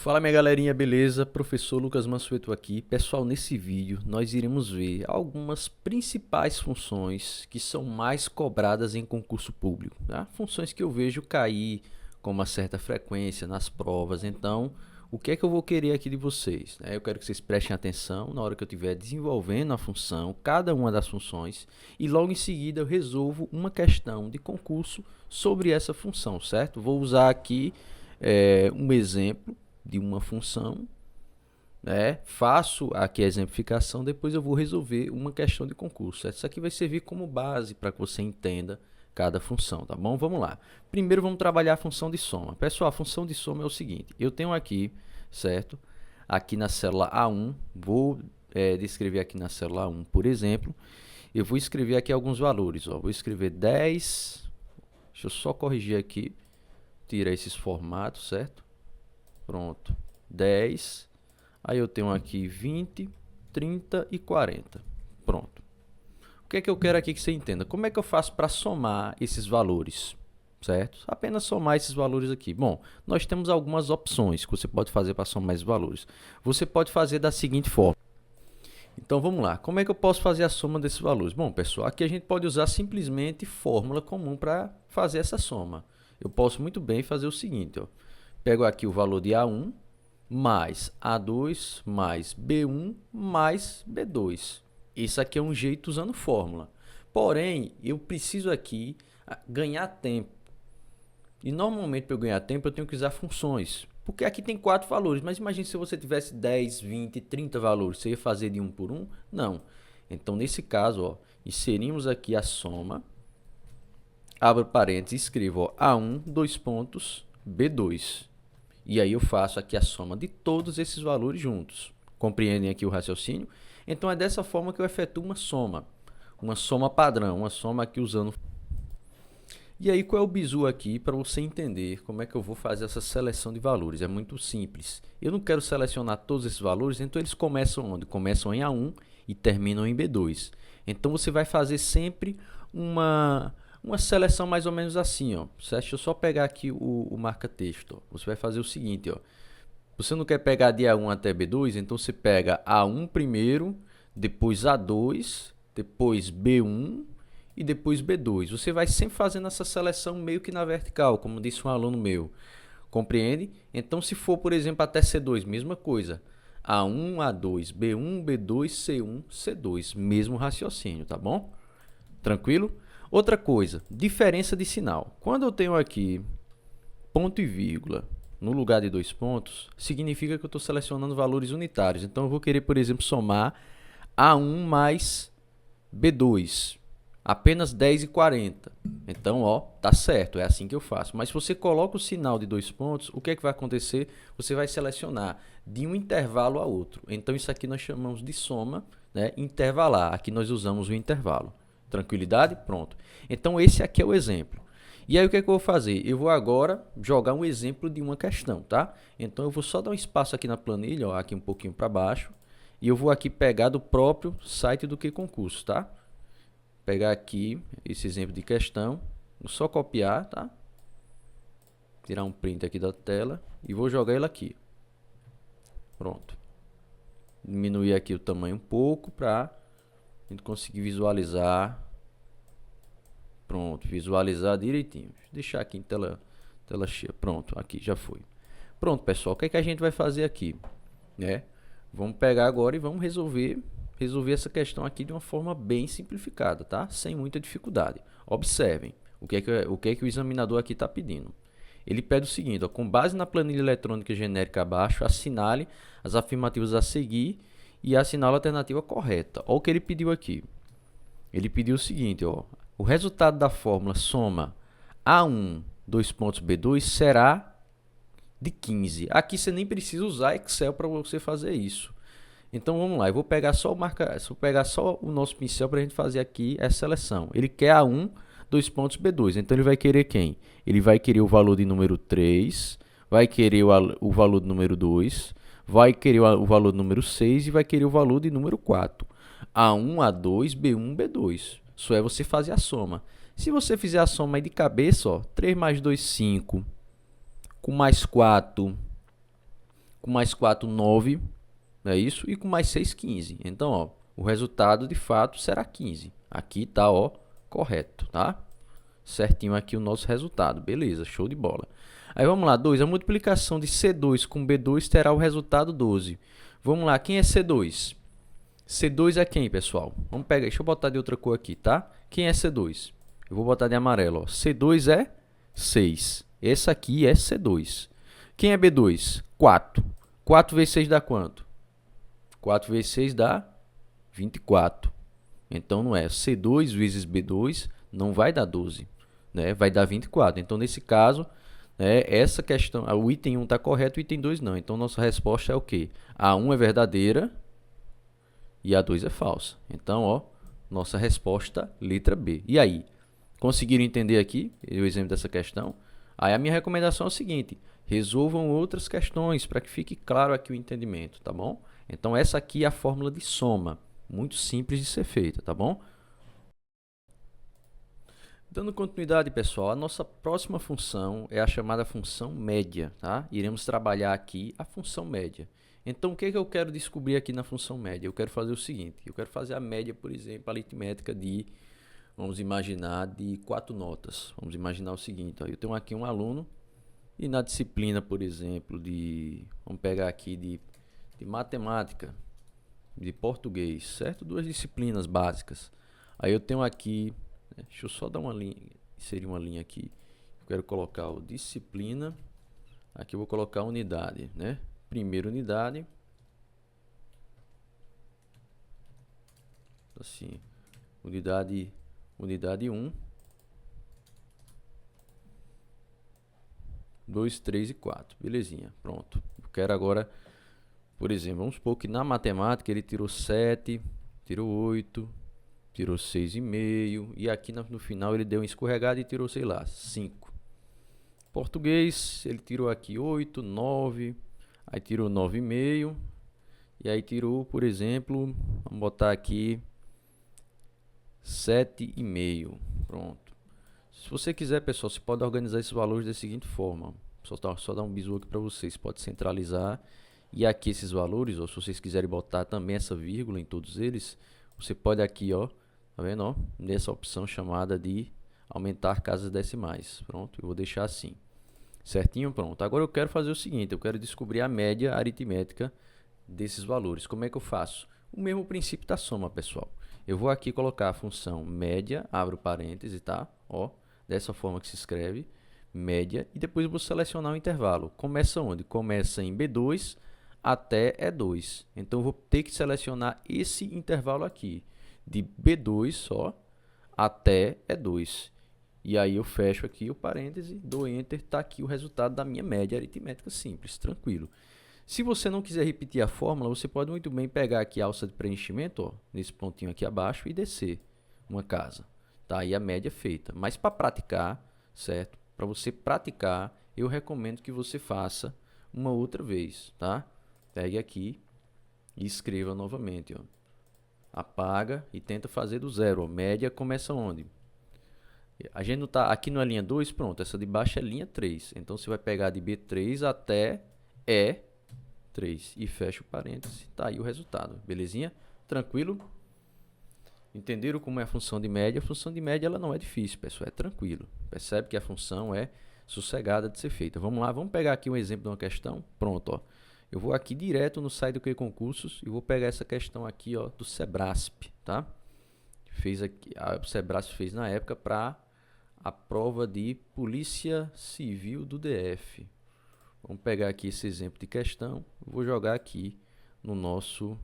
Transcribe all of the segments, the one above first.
Fala minha galerinha, beleza? Professor Lucas Mansueto aqui. Pessoal, nesse vídeo nós iremos ver algumas principais funções que são mais cobradas em concurso público, tá? Funções que eu vejo cair com uma certa frequência nas provas. Então, o que é que eu vou querer aqui de vocês, né? Eu quero que vocês prestem atenção na hora que eu estiver desenvolvendo a função, cada uma das funções, e logo em seguida eu resolvo uma questão de concurso sobre essa função, certo? Vou usar aqui um exemplo de uma função, né? Faço aqui a exemplificação, depois eu vou resolver uma questão de concurso, certo? Isso aqui vai servir como base para que você entenda cada função, tá bom? Vamos lá. Primeiro vamos trabalhar a função de soma. Pessoal, a função de soma é o seguinte, eu tenho aqui, certo? Aqui na célula A1, vou descrever aqui na célula A1, por exemplo, eu vou escrever aqui alguns valores, ó. Vou escrever 10, deixa eu só corrigir aqui, tirar esses formatos, certo? Pronto, 10, aí eu tenho aqui 20, 30 e 40, pronto. O que é que eu quero aqui que você entenda? Como é que eu faço para somar esses valores, certo? Apenas somar esses valores aqui. Bom, nós temos algumas opções que você pode fazer para somar esses valores. Você pode fazer da seguinte forma. Então vamos lá, como é que eu posso fazer a soma desses valores? Bom, pessoal, aqui a gente pode usar simplesmente fórmula comum para fazer essa soma. Eu posso muito bem fazer o seguinte, ó. Pego aqui o valor de A1 mais A2 mais B1 mais B2. Isso aqui é um jeito usando fórmula. Porém, eu preciso aqui ganhar tempo. E normalmente para eu ganhar tempo eu tenho que usar funções. Porque aqui tem 4 valores, mas imagine se você tivesse 10, 20, 30 valores. Você ia fazer de um por um? Não. Então, nesse caso, ó, inserimos aqui a soma. Abro parênteses, escrevo ó, A1, dois pontos, B2. E aí eu faço aqui a soma de todos esses valores juntos. Compreendem aqui o raciocínio? Então é dessa forma que eu efetuo uma soma padrão, uma soma aqui usando. E aí qual é o bizu aqui para você entender como é que eu vou fazer essa seleção de valores? É muito simples. Eu não quero selecionar todos esses valores, então eles começam onde? Começam em A1 e terminam em B2. Então você vai fazer sempre uma seleção mais ou menos assim, ó. Deixa eu só pegar aqui o marca-texto. Você vai fazer o seguinte, ó. Você não quer pegar de A1 até B2, então você pega A1 primeiro, depois A2, depois B1 e depois B2. Você vai sempre fazendo essa seleção meio que na vertical, como disse um aluno meu. Compreende? Então, se for, por exemplo, até C2, mesma coisa. A1, A2, B1, B2, C1, C2. Mesmo raciocínio, tá bom? Tranquilo? Outra coisa, diferença de sinal. Quando eu tenho aqui ponto e vírgula no lugar de dois pontos, significa que eu estou selecionando valores unitários. Então, eu vou querer, por exemplo, somar A1 mais B2. Apenas 10 e 40. Então, ó, tá certo, é assim que eu faço. Mas se você coloca o sinal de dois pontos, o que é que vai acontecer? Você vai selecionar de um intervalo a outro. Então, isso aqui nós chamamos de soma, né, intervalar. Aqui nós usamos o intervalo. Tranquilidade? Pronto. Então, esse aqui é o exemplo. E aí, o que é que eu vou fazer? Eu vou agora jogar um exemplo de uma questão, tá? Então, eu vou só dar um espaço aqui na planilha, ó, aqui um pouquinho para baixo. E eu vou aqui pegar do próprio site do QConcurso, tá? Pegar aqui esse exemplo de questão, vou só copiar, tá? Tirar um print aqui da tela e vou jogar ele aqui. Pronto. Diminuir aqui o tamanho um pouco para a gente conseguir visualizar. Pronto, visualizar direitinho. Deixar aqui em tela cheia. Pronto, aqui já foi. Pronto, pessoal, o que é que a gente vai fazer aqui, né? Vamos pegar agora e vamos resolver essa questão aqui de uma forma bem simplificada, tá? Sem muita dificuldade. Observem o que é que o examinador aqui está pedindo. Ele pede o seguinte, ó, com base na planilha eletrônica genérica abaixo, assinale as afirmativas a seguir e assinale a alternativa correta. Olha o que ele pediu aqui. Ele pediu o seguinte, ó, o resultado da fórmula soma A1, dois pontos B2 será de 15. Aqui você nem precisa usar Excel para você fazer isso. Então vamos lá, eu vou pegar só o nosso pincel para a gente fazer aqui essa seleção. Ele quer A1, dois pontos B2, então ele vai querer quem? Ele vai querer o valor de número 3, vai querer o valor do número 2, vai querer o valor do número 6 e vai querer o valor de número 4. A1, A2, B1, B2. Isso é você fazer a soma. Se você fizer a soma aí de cabeça, ó, 3 mais 2, 5, com mais 4, Com mais 4, 9. Não é isso? E com mais 6, 15. Então, ó, o resultado de fato será 15. Aqui tá, ó, correto, tá? Certinho aqui o nosso resultado. Beleza, show de bola. Aí vamos lá, 2. A multiplicação de C2 com B2 terá o resultado 12. Vamos lá, quem é C2? C2 é quem, pessoal? Vamos pegar, deixa eu botar de outra cor aqui, tá? Quem é C2? Eu vou botar de amarelo, ó. C2 é 6. Esse aqui é C2. Quem é B2? 4. 4 vezes 6 dá quanto? 4 vezes 6 dá 24. Então, não é C2 vezes B2, não vai dar 12, né? Vai dar 24. Então, nesse caso, né, essa questão, o item 1 está correto, o item 2 não. Então, nossa resposta é o quê? A 1 é verdadeira e a 2 é falsa. Então, ó, nossa resposta, letra B. E aí, conseguiram entender aqui o exemplo dessa questão? Aí a minha recomendação é o seguinte: resolvam outras questões para que fique claro aqui o entendimento, tá bom? Então, essa aqui é a fórmula de soma. Muito simples de ser feita, tá bom? Dando continuidade, pessoal, a nossa próxima função é a chamada função média, tá? Iremos trabalhar aqui a função média. Então, o que eu quero descobrir aqui na função média? Eu quero fazer o seguinte: eu quero fazer a média, por exemplo, aritmética de, vamos imaginar, de 4 notas. Vamos imaginar o seguinte, ó, eu tenho aqui um aluno e na disciplina, por exemplo, vamos pegar aqui de matemática, de português, certo? 2 disciplinas básicas. Aí eu tenho aqui, deixa eu só dar uma linha, inserir uma linha aqui. Eu quero colocar o disciplina, aqui eu vou colocar unidade, né? Primeira unidade, assim, unidade 1, 2, 3 e 4, belezinha, pronto. Eu quero agora, por exemplo, vamos supor que na matemática ele tirou 7, tirou 8, tirou 6,5 e aqui no final ele deu uma escorregada e tirou, sei lá, 5. Português, ele tirou aqui 8, 9, aí tirou 9,5 e aí tirou, por exemplo, vamos botar aqui 7,5. Pronto. Se você quiser, pessoal, você pode organizar esses valores da seguinte forma. Só dar um bisu aqui para vocês. Pode centralizar. E aqui esses valores, ó, se vocês quiserem botar também essa vírgula em todos eles, você pode aqui, ó, tá vendo, ó, nessa opção chamada de aumentar casas decimais. Pronto, eu vou deixar assim. Certinho? Pronto. Agora eu quero fazer o seguinte, eu quero descobrir a média aritmética desses valores. Como é que eu faço? O mesmo princípio da soma, pessoal. Eu vou aqui colocar a função média, abro parênteses, tá? Ó, dessa forma que se escreve, média, e depois eu vou selecionar o intervalo. Começa onde? Começa em B2 até E2. Então, eu vou ter que selecionar esse intervalo aqui, de B2 só até E2. E aí eu fecho aqui o parêntese, dou Enter, está aqui o resultado da minha média aritmética simples, tranquilo. Se você não quiser repetir a fórmula, você pode muito bem pegar aqui a alça de preenchimento, ó, nesse pontinho aqui abaixo, e descer uma casa. Tá aí a média feita. Mas para praticar, certo? Para você praticar, eu recomendo que você faça uma outra vez, tá? Pegue aqui e escreva novamente, ó. Apaga e tenta fazer do zero, ó. Média começa onde? A gente não tá aqui na linha 2, pronto, essa de baixo é linha 3. Então você vai pegar de B3 até E3 e fecha o parêntese. Tá aí o resultado, belezinha? Tranquilo? Entenderam como é a função de média? A função de média ela não é difícil, pessoal, é tranquilo. Percebe que a função é sossegada de ser feita. Vamos lá, vamos pegar aqui um exemplo de uma questão. Pronto, ó. Eu vou aqui direto no site do Que Concursos e vou pegar essa questão aqui, ó, do Sebrasp, tá? Fez aqui, o Sebrasp fez na época para a prova de Polícia Civil do DF. Vamos pegar aqui esse exemplo de questão, vou jogar aqui no nosso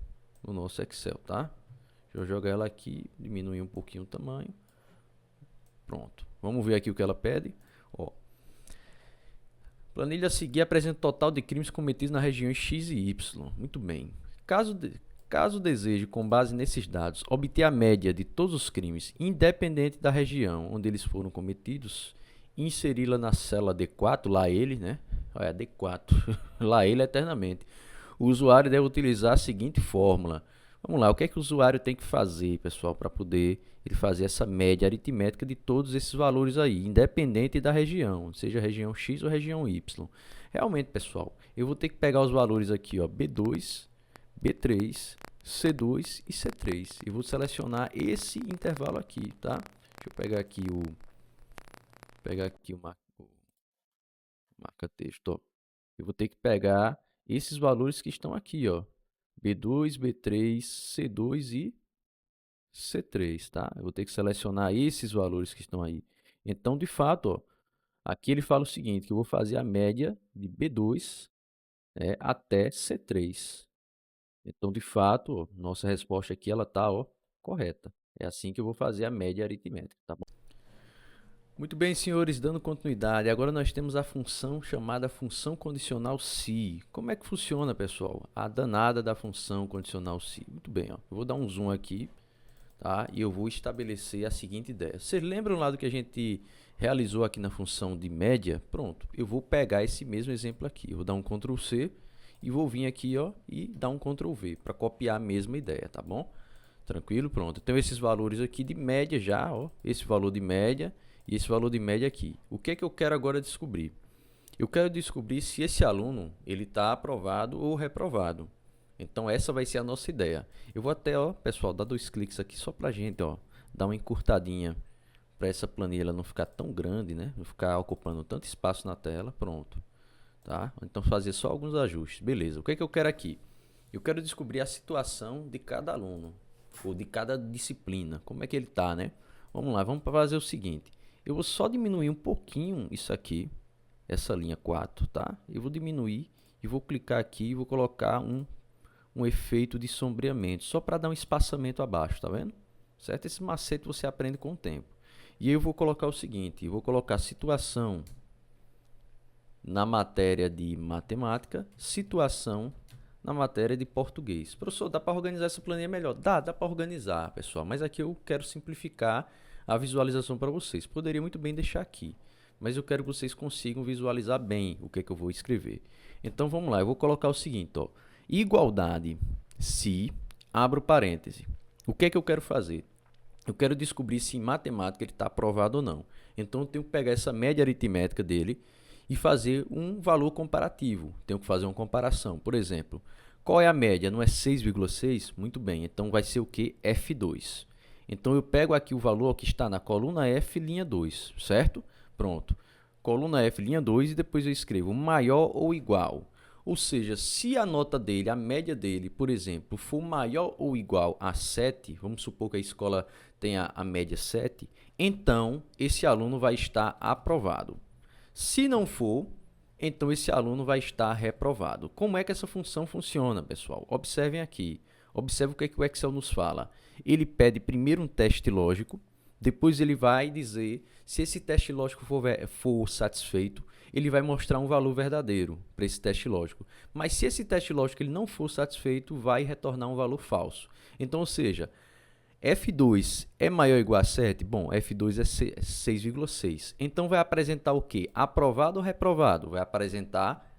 Excel, tá? Deixa eu jogar ela aqui, diminuir um pouquinho o tamanho. Pronto. Vamos ver aqui o que ela pede. Ó. Planilha a seguir apresenta o total de crimes cometidos nas regiões X e Y. Muito bem. Caso deseje, com base nesses dados, obter a média de todos os crimes, independente da região onde eles foram cometidos, inseri-la na célula D4, lá ele, né? Olha, D4, lá ele eternamente. O usuário deve utilizar a seguinte fórmula. Vamos lá, o que é que o usuário tem que fazer, pessoal, para poder ele fazer essa média aritmética de todos esses valores aí, independente da região, seja região X ou região Y. Realmente, pessoal, eu vou ter que pegar os valores aqui, ó, B2, B3, C2 e C3. E vou selecionar esse intervalo aqui, tá? Deixa eu pegar aqui o marca-texto, ó. Eu vou ter que pegar esses valores que estão aqui, ó. B2, B3, C2 e C3, tá? Eu vou ter que selecionar esses valores que estão aí. Então, de fato, ó, aqui ele fala o seguinte, que eu vou fazer a média de B2 até C3. Então, de fato, ó, nossa resposta aqui ela tá, ó, correta. É assim que eu vou fazer a média aritmética, tá bom? Muito bem, senhores, dando continuidade, agora nós temos a função chamada função condicional se. Como é que funciona, pessoal? A danada da função condicional se. Muito bem, ó. Eu vou dar um zoom aqui, tá? E eu vou estabelecer a seguinte ideia. Vocês lembram lá do que a gente realizou aqui na função de média? Pronto, eu vou pegar esse mesmo exemplo aqui. Eu vou dar um Ctrl C e vou vir aqui, ó, e dar um Ctrl V para copiar a mesma ideia, tá bom? Tranquilo? Pronto. Eu tenho esses valores aqui de média já, ó. Esse valor de média e esse valor de média aqui. O que é que eu quero agora descobrir? Eu quero descobrir se esse aluno ele está aprovado ou reprovado. Então essa vai ser a nossa ideia. Eu vou até, ó, pessoal, dar 2 cliques aqui só para a gente, ó, dar uma encurtadinha para essa planilha não ficar tão grande, né? Não ficar ocupando tanto espaço na tela. Pronto, tá? Então fazer só alguns ajustes. Beleza. O que é que eu quero aqui? Eu quero descobrir a situação de cada aluno ou de cada disciplina. Como é que ele está, né? Vamos lá, vamos fazer o seguinte. Eu vou só diminuir um pouquinho isso aqui, essa linha 4, tá? Eu vou diminuir e vou clicar aqui e vou colocar um efeito de sombreamento, só para dar um espaçamento abaixo, tá vendo? Certo? Esse macete você aprende com o tempo. E aí eu vou colocar o seguinte, eu vou colocar situação na matéria de matemática, situação na matéria de português. Professor, dá para organizar essa planilha melhor? Dá para organizar, pessoal, mas aqui eu quero simplificar a visualização para vocês. Poderia muito bem deixar aqui, mas eu quero que vocês consigam visualizar bem o que é que eu vou escrever. Então vamos lá, eu vou colocar o seguinte, ó, igualdade se, abro parêntese. O que é que eu quero fazer? Eu quero descobrir se em matemática ele está aprovado ou não. Então eu tenho que pegar essa média aritmética dele e fazer um valor comparativo. Tenho que fazer uma comparação. Por exemplo, qual é a média? Não é 6,6? Muito bem, então vai ser o que? F2. Então eu pego aqui o valor que está na coluna F, linha 2, certo? Pronto. Coluna F, linha 2 e depois eu escrevo maior ou igual. Ou seja, se a nota dele, a média dele, por exemplo, for maior ou igual a 7, vamos supor que a escola tenha a média 7, então esse aluno vai estar aprovado. Se não for, então esse aluno vai estar reprovado. Como é que essa função funciona, pessoal? Observem aqui. Observe o que o Excel nos fala. Ele pede primeiro um teste lógico, depois ele vai dizer se esse teste lógico for satisfeito, ele vai mostrar um valor verdadeiro para esse teste lógico. Mas se esse teste lógico ele não for satisfeito, vai retornar um valor falso. Então, ou seja, F2 é maior ou igual a 7? Bom, F2 é 6,6. Então, vai apresentar o quê? Aprovado ou reprovado? Vai apresentar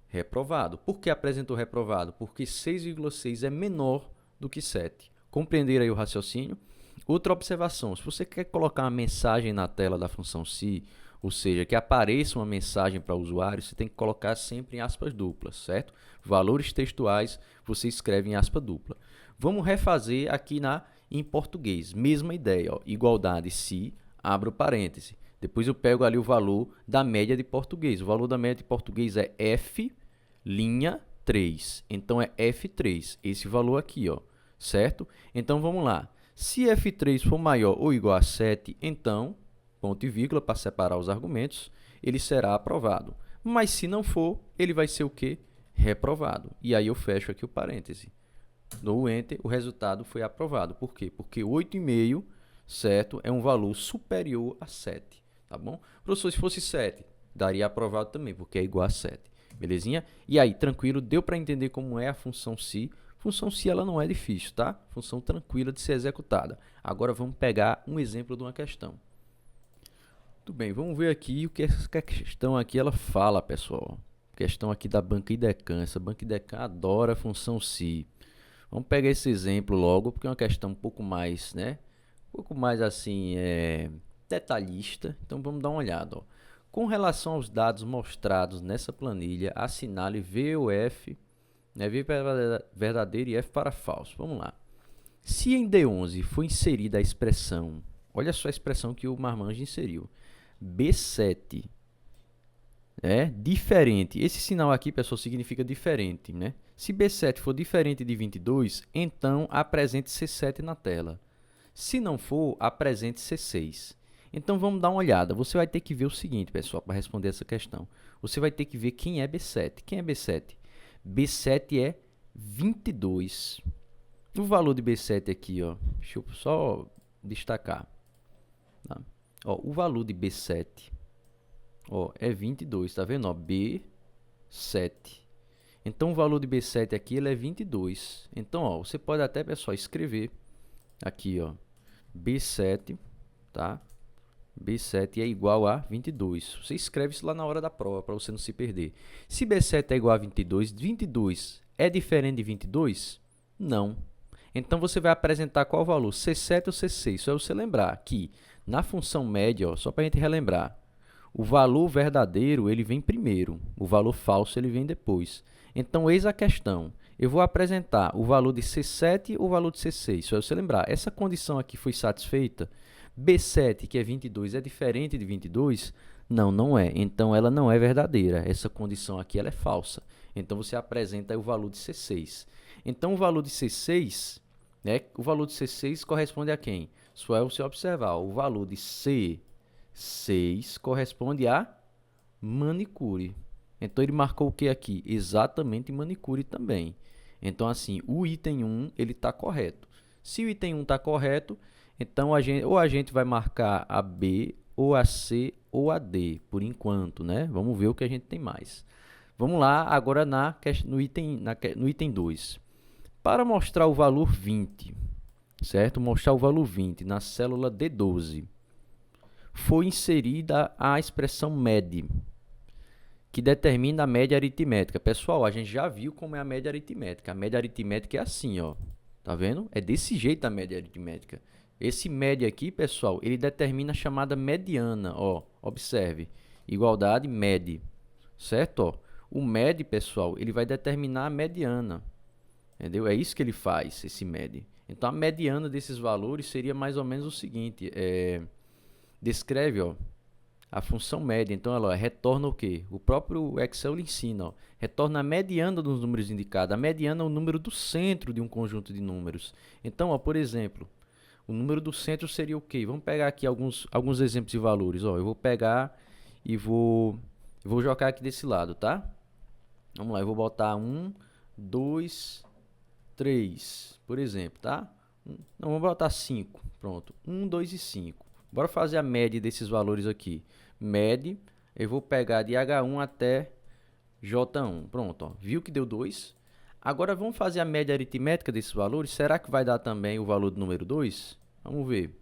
reprovado. Por que apresentou reprovado? Porque 6,6 é menor do que 7. Compreenderam aí o raciocínio? Outra observação, se você quer colocar uma mensagem na tela da função se, ou seja, que apareça uma mensagem para o usuário, você tem que colocar sempre em aspas duplas, certo? Valores textuais você escreve em aspa dupla. Vamos refazer aqui em português, mesma ideia, ó, igualdade se, abro parêntese. Depois eu pego ali o valor da média de português. O valor da média de português é F, linha 3. Então, é F3, esse valor aqui, ó, certo? Então, vamos lá. Se F3 for maior ou igual a 7, então, ponto e vírgula, para separar os argumentos, ele será aprovado. Mas se não for, ele vai ser o quê? Reprovado. E aí eu fecho aqui o parêntese. Dou Enter, o resultado foi aprovado. Por quê? Porque 8,5, certo, é um valor superior a 7. Tá bom? Professor, se fosse 7, daria aprovado também, porque é igual a 7. Belezinha? E aí, tranquilo, deu para entender como é a função se. Função se ela não é difícil, tá? Função tranquila de ser executada. Agora vamos pegar um exemplo de uma questão. Muito bem, vamos ver aqui o que essa questão aqui ela fala, pessoal. Questão aqui da Banca IDECAN. Essa Banca IDECAN adora a função se. Vamos pegar esse exemplo logo, porque é uma questão um pouco mais, né? Um pouco mais assim, detalhista. Então vamos dar uma olhada, ó. Com relação aos dados mostrados nessa planilha, assinale V ou F, né, V para verdadeiro e F para falso. Vamos lá. Se em D11 for inserida a expressão, olha só a expressão que o Marmanjo inseriu, B7 é diferente. Esse sinal aqui, pessoal, significa diferente, né? Se B7 for diferente de 22, então apresente C7 na tela. Se não for, apresente C6. Então vamos dar uma olhada. Você vai ter que ver o seguinte, pessoal, para responder essa questão. Você vai ter que ver quem é B7. Quem é B7? B7 é 22. O valor de B7 aqui, ó, deixa eu só destacar. Tá? Ó, o valor de B7, ó, é 22, tá vendo? Ó, B7. Então o valor de B7 aqui ele é 22. Então, ó, você pode até, pessoal, escrever aqui, ó, B7, tá? B7 é igual a 22. Você escreve isso lá na hora da prova, para você não se perder. Se B7 é igual a 22, 22 é diferente de 22? Não. Então, você vai apresentar qual valor? C7 ou C6? Só você lembrar que na função média, ó, só para a gente relembrar, o valor verdadeiro ele vem primeiro, o valor falso ele vem depois. Então, eis a questão. Eu vou apresentar o valor de C7 ou o valor de C6. Só você lembrar, essa condição aqui foi satisfeita? B7, que é 22, é diferente de 22? Não, não é. Então, ela não é verdadeira. Essa condição aqui ela é falsa. Então, você apresenta aí o valor de C6. Então, o valor de C6, né, o valor de C6 corresponde a quem? Só é você observar. O valor de C6 corresponde a manicure. Então, ele marcou o que aqui? Exatamente manicure também. Então, assim, o item 1 ele está correto. Se o item 1 está correto, então a gente vai marcar a B, ou a C, ou a D, por enquanto, né? Vamos ver o que a gente tem mais. Vamos lá, agora no item 2. Para mostrar o valor 20, certo? Mostrar o valor 20 na célula D12, foi inserida a expressão MED, que determina a média aritmética. Pessoal, a gente já viu como é a média aritmética. A média aritmética é assim, ó. Tá vendo? É desse jeito a média aritmética. Esse média aqui, pessoal, ele determina a chamada mediana, ó. Observe. Igualdade MED, certo? Ó. O MED, pessoal, ele vai determinar a mediana. Entendeu? É isso que ele faz, esse MED. Então, a mediana desses valores seria mais ou menos o seguinte. Descreve, ó, a função média. Então, ela retorna o quê? O próprio Excel lhe ensina. Ó, retorna a mediana dos números indicados. A mediana é o número do centro de um conjunto de números. Então, ó, por exemplo, o número do centro seria o quê? Vamos pegar aqui alguns exemplos de valores. Ó, eu vou pegar e vou jogar aqui desse lado, tá? Vamos lá, eu vou botar 1, 2, 3, por exemplo, tá? Não, vamos botar 5. Pronto, 1, 2 e 5. Bora fazer a média desses valores aqui. Média, eu vou pegar de H1 até J1. Pronto, ó. Viu que deu 2? Agora vamos fazer a média aritmética desses valores. Será que vai dar também o valor do número 2? Vamos ver.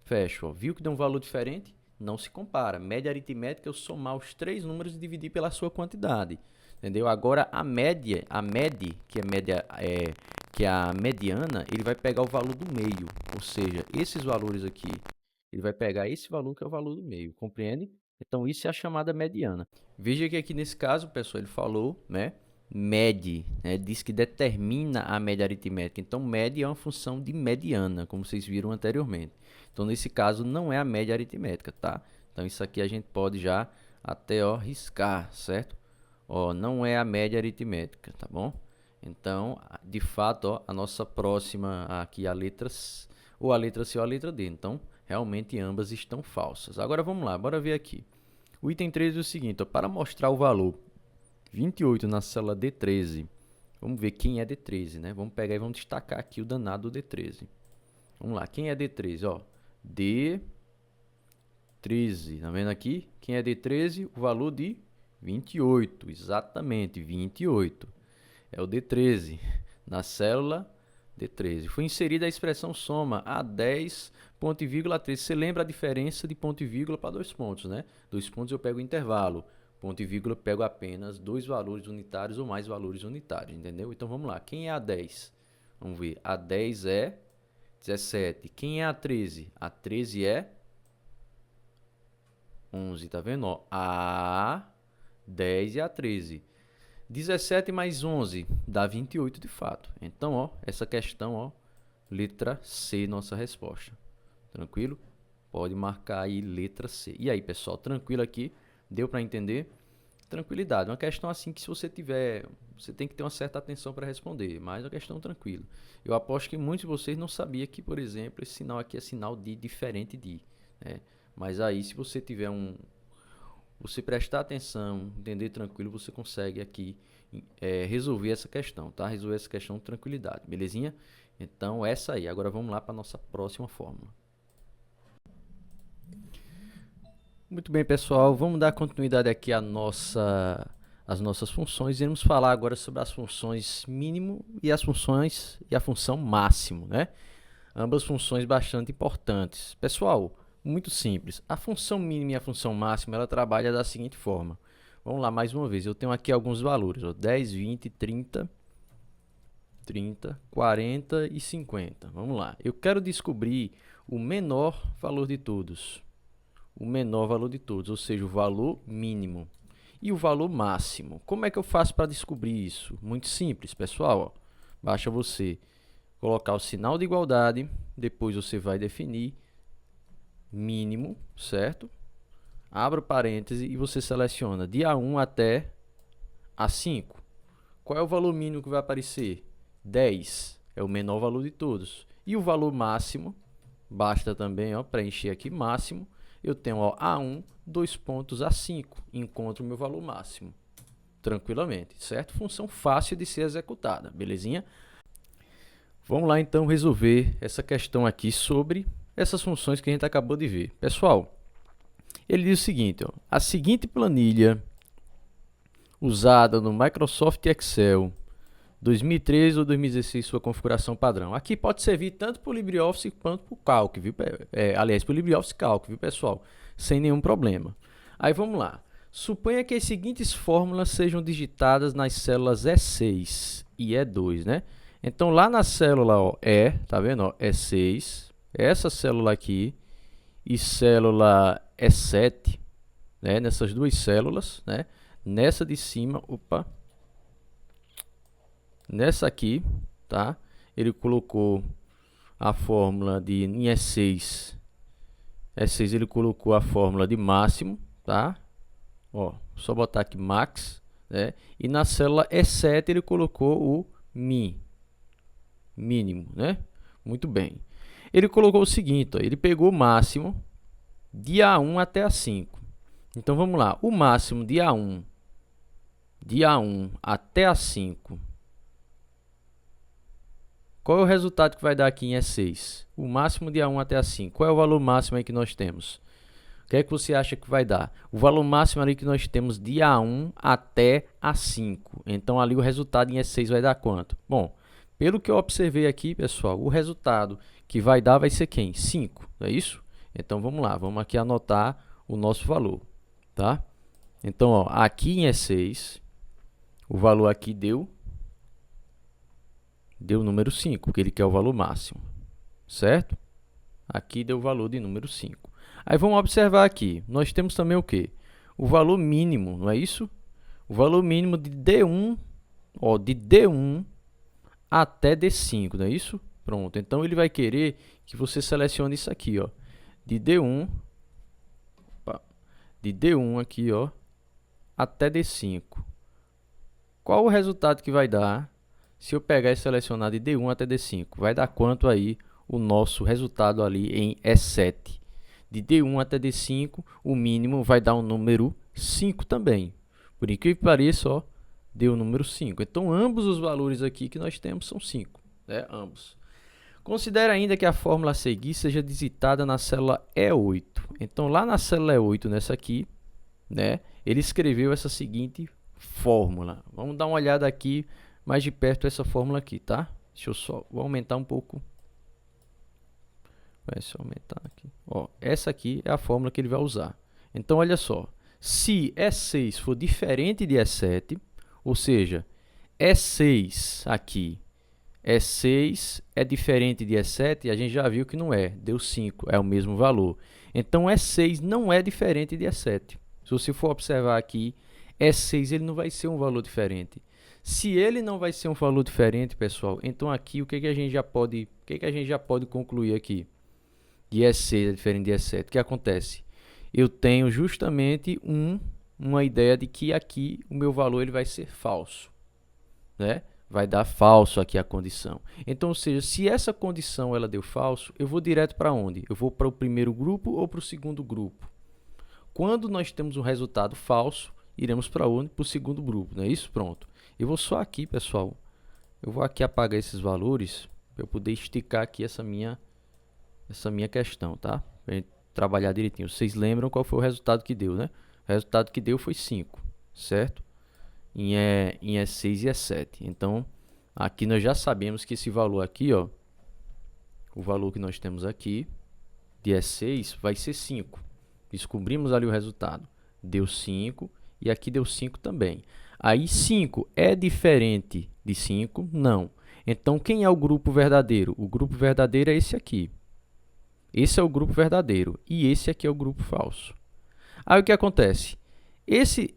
Fecho, ó. Viu que deu um valor diferente? Não se compara. Média aritmética é eu somar os 3 números e dividir pela sua quantidade. Entendeu? Agora a média, que é a mediana, ele vai pegar o valor do meio, ou seja, esses valores aqui, ele vai pegar esse valor que é o valor do meio, compreende? Então isso é a chamada mediana. Veja que aqui nesse caso, pessoal, ele falou, né, mede, né, diz que determina a média aritmética. Então média é uma função de mediana, como vocês viram anteriormente. Então nesse caso não é a média aritmética, tá? Então isso aqui a gente pode já até, ó, riscar, certo? Ó, não é a média aritmética, tá bom? Então, de fato, ó, a nossa próxima aqui, a letra C, ou a letra C ou a letra D. Então, realmente ambas estão falsas. Agora vamos lá, bora ver aqui. O item 13 é o seguinte, ó, para mostrar o valor 28 na célula D13, vamos ver quem é D13, né? Vamos pegar e vamos destacar aqui o danado do D13. Vamos lá, quem é D13? Ó, D13, tá vendo aqui? Quem é D13? O valor de 28, exatamente, 28. É o D13, na célula D13. Foi inserida a expressão soma a 10, ponto e vírgula 13. Você lembra a diferença de ponto e vírgula para 2 pontos, né? 2 pontos eu pego o intervalo, ponto e vírgula eu pego apenas 2 valores unitários ou mais valores unitários, entendeu? Então vamos lá, quem é a 10? Vamos ver, a 10 é 17. Quem é a 13? A 13 é 11, tá vendo? Ó, A, 10 e A13. 17 mais 11 dá 28 de fato. Então, ó, essa questão, ó, letra C, nossa resposta. Tranquilo? Pode marcar aí letra C. E aí, pessoal, tranquilo aqui? Deu para entender? Tranquilidade. Uma questão assim que se você tiver, você tem que ter uma certa atenção para responder, mas uma questão tranquila. Eu aposto que muitos de vocês não sabiam que, por exemplo, esse sinal aqui é sinal de diferente de, né? Mas aí, se você tiver você prestar atenção, entender tranquilo, você consegue aqui resolver essa questão, tá? Resolver essa questão com tranquilidade, belezinha? Então, essa aí. Agora vamos lá para a nossa próxima fórmula. Muito bem, pessoal. Vamos dar continuidade aqui às nossas funções. Iremos falar agora sobre as funções mínimo e a função máximo, né? Ambas funções bastante importantes. Pessoal, muito simples. A função mínima e a função máxima, ela trabalha da seguinte forma. Vamos lá, mais uma vez. Eu tenho aqui alguns valores, ó, 10, 20, 30, 40 e 50. Vamos lá. Eu quero descobrir o menor valor de todos. O menor valor de todos, ou seja, o valor mínimo. E o valor máximo. Como é que eu faço para descobrir isso? Muito simples, pessoal. Ó. Basta você colocar o sinal de igualdade, depois você vai definir mínimo, certo? Abra o parêntese e você seleciona de A1 até A5. Qual é o valor mínimo que vai aparecer? 10 é o menor valor de todos. E o valor máximo, basta também ó, preencher aqui máximo. Eu tenho ó, A1, 2 pontos A5, encontro o meu valor máximo. Tranquilamente, certo? Função fácil de ser executada, belezinha? Vamos lá então resolver essa questão aqui sobre essas funções que a gente acabou de ver. Pessoal, ele diz o seguinte, ó, a seguinte planilha usada no Microsoft Excel 2013 ou 2016, sua configuração padrão. Aqui pode servir tanto para o LibreOffice quanto para o Calc, viu? Aliás, para o LibreOffice Calc, viu, pessoal? Sem nenhum problema. Aí vamos lá. Suponha que as seguintes fórmulas sejam digitadas nas células E6 e E2, né? Então, lá na célula ó, E, tá vendo? Ó, E6, essa célula aqui, e célula E7, né? Nessas duas células, né? Nessa de cima, opa, nessa aqui, tá? Ele colocou a fórmula de em E6 ele colocou a fórmula de máximo, tá? Ó, só botar aqui max, né? E na célula E7 ele colocou o mínimo, né? Muito bem. Ele colocou o seguinte, ó, ele pegou o máximo de A1 até A5. Então vamos lá, o máximo de A1 até A5. Qual é o resultado que vai dar aqui em E6? O máximo de A1 até A5. Qual é o valor máximo aí que nós temos? O que é que você acha que vai dar? O valor máximo ali que nós temos de A1 até A5. Então, ali o resultado em E6 vai dar quanto? Bom, pelo que eu observei aqui, pessoal, o resultado que vai dar vai ser quem? 5, não é isso? Então, vamos lá. Vamos aqui anotar o nosso valor, tá? Então, ó, aqui em E6, o valor aqui deu o número 5, porque ele quer o valor máximo, certo? Aqui deu o valor de número 5. Aí vamos observar aqui, nós temos também o quê? O valor mínimo, não é isso? O valor mínimo de D1, ó, de D1 até D5, não é isso? Pronto, então ele vai querer que você selecione isso aqui, ó, de D1, aqui, ó, até D5. Qual o resultado que vai dar se eu pegar e selecionar de D1 até D5? Vai dar quanto aí o nosso resultado ali em E7? De D1 até D5, o mínimo vai dar um número 5 também. Por incrível que pareça, ó, deu o número 5. Então, ambos os valores aqui que nós temos são 5, né? Ambos. Considere ainda que a fórmula a seguir seja digitada na célula E8. Então, lá na célula E8, nessa aqui, né, ele escreveu essa seguinte fórmula. Vamos dar uma olhada aqui mais de perto essa fórmula aqui, tá? Deixa eu vou aumentar um pouco. Vai se aumentar aqui. Ó, essa aqui é a fórmula que ele vai usar. Então, olha só. Se E6 for diferente de E7, ou seja, E6 aqui E6 é diferente de E7? A gente já viu que não é, deu 5, é o mesmo valor. Então, E6 não é diferente de E7. Se você for observar aqui, E6 ele não vai ser um valor diferente. Se ele não vai ser um valor diferente, pessoal, então aqui o que a gente já pode concluir aqui? De E6 é diferente de E7. O que acontece? Eu tenho justamente uma ideia de que aqui o meu valor ele vai ser falso, né? Vai dar falso aqui a condição. Então, ou seja, se essa condição ela deu falso, eu vou direto para onde? Eu vou para o primeiro grupo ou para o segundo grupo? Quando nós temos um resultado falso, iremos para onde? Para o segundo grupo, não é isso? Pronto. Eu vou só aqui, pessoal. Eu vou aqui apagar esses valores para eu poder esticar aqui essa minha questão, tá? Para a gente trabalhar direitinho. Vocês lembram qual foi o resultado que deu, né? O resultado que deu foi 5, certo? Em E6 e E7. Então, aqui nós já sabemos que esse valor aqui, ó, o valor que nós temos aqui de E6 vai ser 5. Descobrimos ali o resultado. Deu 5 e aqui deu 5 também. Aí 5 é diferente de 5? Não. Então, quem é o grupo verdadeiro? O grupo verdadeiro é esse aqui. Esse é o grupo verdadeiro e esse aqui é o grupo falso. Aí o que acontece?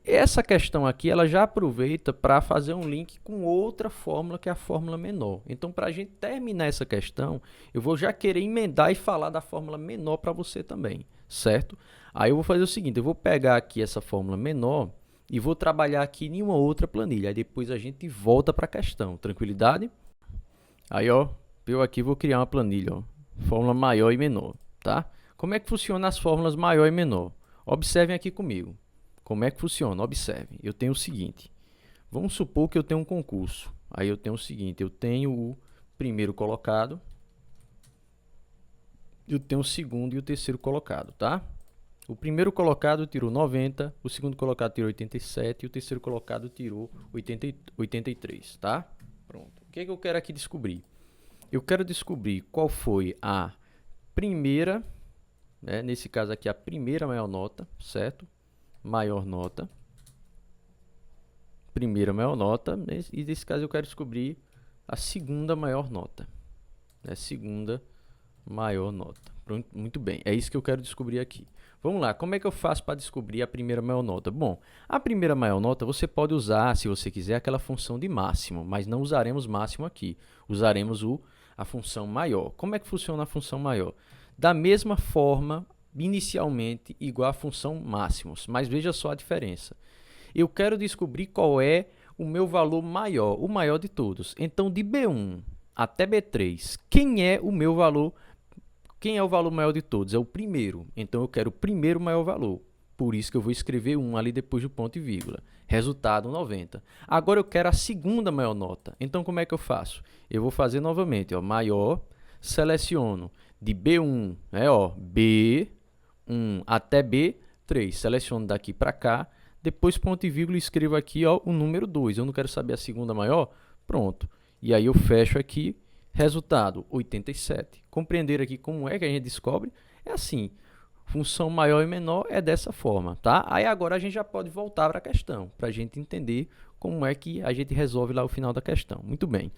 Essa questão aqui, ela já aproveita para fazer um link com outra fórmula, que é a fórmula menor. Então, para a gente terminar essa questão, eu vou já querer emendar e falar da fórmula menor para você também, certo? Aí eu vou fazer o seguinte, eu vou pegar aqui essa fórmula menor e vou trabalhar aqui em uma outra planilha. Aí depois a gente volta para a questão, tranquilidade? Aí, ó, eu aqui vou criar uma planilha, ó, fórmula maior e menor, tá? Como é que funciona as fórmulas maior e menor? Observem aqui comigo. Como é que funciona? Observe. Eu tenho o seguinte. Vamos supor que eu tenho um concurso. Aí eu tenho o seguinte. Eu tenho o primeiro colocado. Eu tenho o segundo e o terceiro colocado, tá? O primeiro colocado tirou 90. O segundo colocado tirou 87. E o terceiro colocado tirou 83, tá? Pronto. O que eu quero aqui descobrir? Eu quero descobrir qual foi a primeira, né? Nesse caso aqui, a primeira maior nota, certo? Maior nota, primeira maior nota, e nesse caso eu quero descobrir a segunda maior nota, né? Segunda maior nota. Muito bem, é isso que eu quero descobrir aqui. Vamos lá, como é que eu faço para descobrir a primeira maior nota? Bom, a primeira maior nota você pode usar, se você quiser, aquela função de máximo, mas não usaremos máximo aqui, usaremos a função maior. Como é que funciona a função maior? Da mesma forma, inicialmente igual à função máximos, mas veja só a diferença. Eu quero descobrir qual é o meu valor maior, o maior de todos. Então, de B1 até B3, quem é o meu valor? Quem é o valor maior de todos? É o primeiro. Então, eu quero o primeiro maior valor. Por isso que eu vou escrever 1 ali depois do ponto e vírgula. Resultado 90. Agora eu quero a segunda maior nota. Então, como é que eu faço? Eu vou fazer novamente, ó, maior, seleciono de B1, né, ó, B1 até B3. Seleciono daqui para cá, depois ponto e vírgula e escrevo aqui, ó, o número 2. Eu não quero saber a segunda maior? Pronto. E aí eu fecho aqui, resultado 87. Compreender aqui como é que a gente descobre? É assim, função maior e menor é dessa forma, tá? Aí agora a gente já pode voltar para a questão, para a gente entender como é que a gente resolve lá o final da questão. Muito bem.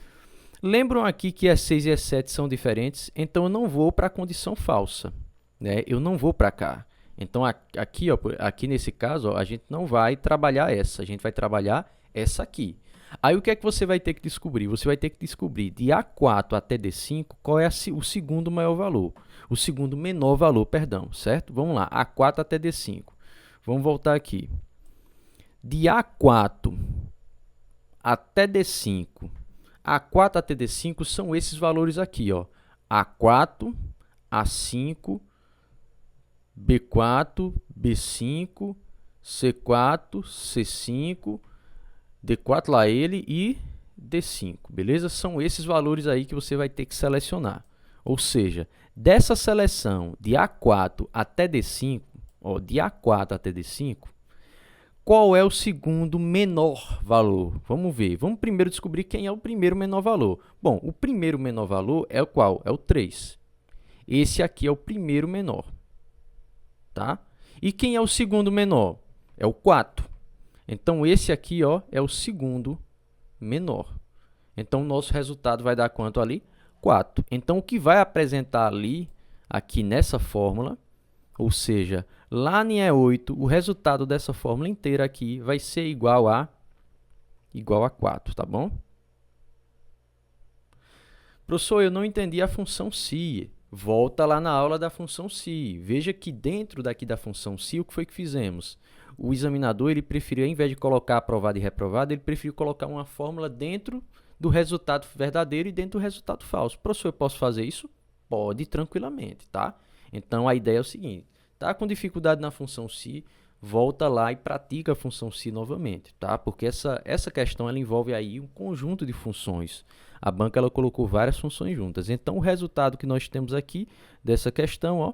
Lembram aqui que E6 e E7 são diferentes? Então eu não vou para a condição falsa, né? Eu não vou para cá. Então aqui, ó, aqui nesse caso, ó, a gente não vai trabalhar essa, a gente vai trabalhar essa aqui. Aí o que é que você vai ter que descobrir? Você vai ter que descobrir de A4 até D5 qual é o segundo maior valor, o segundo menor valor, perdão, certo? Vamos lá, A4 até D5. Vamos voltar aqui. De A4 até D5, A4 até D5 são esses valores aqui, ó. A4, A5, B4, B5, C4, C5, D4 lá ele e D5, beleza? São esses valores aí que você vai ter que selecionar. Ou seja, dessa seleção de A4 até D5, ó, de A4 até D5, qual é o segundo menor valor? Vamos ver. Vamos primeiro descobrir quem é o primeiro menor valor. Bom, o primeiro menor valor é o qual? É o 3. Esse aqui é o primeiro menor, tá? E quem é o segundo menor? É o 4. Então, esse aqui, ó, é o segundo menor. Então, o nosso resultado vai dar quanto ali? 4. Então, o que vai apresentar ali, aqui nessa fórmula, ou seja, lá em E8, o resultado dessa fórmula inteira aqui vai ser igual a 4, tá bom? Professor, eu não entendi a função psi. Volta lá na aula da função psi. Veja que dentro daqui da função psi, o que foi que fizemos? O examinador, ele preferiu, ao invés de colocar aprovado e reprovado, ele preferiu colocar uma fórmula dentro do resultado verdadeiro e dentro do resultado falso. Professor, eu posso fazer isso? Pode, tranquilamente, tá? Então, a ideia é o seguinte, tá com dificuldade na função psi, volta lá e pratica a função psi novamente, tá? Porque essa questão ela envolve aí um conjunto de funções. A banca ela colocou várias funções juntas. Então, o resultado que nós temos aqui dessa questão, ó,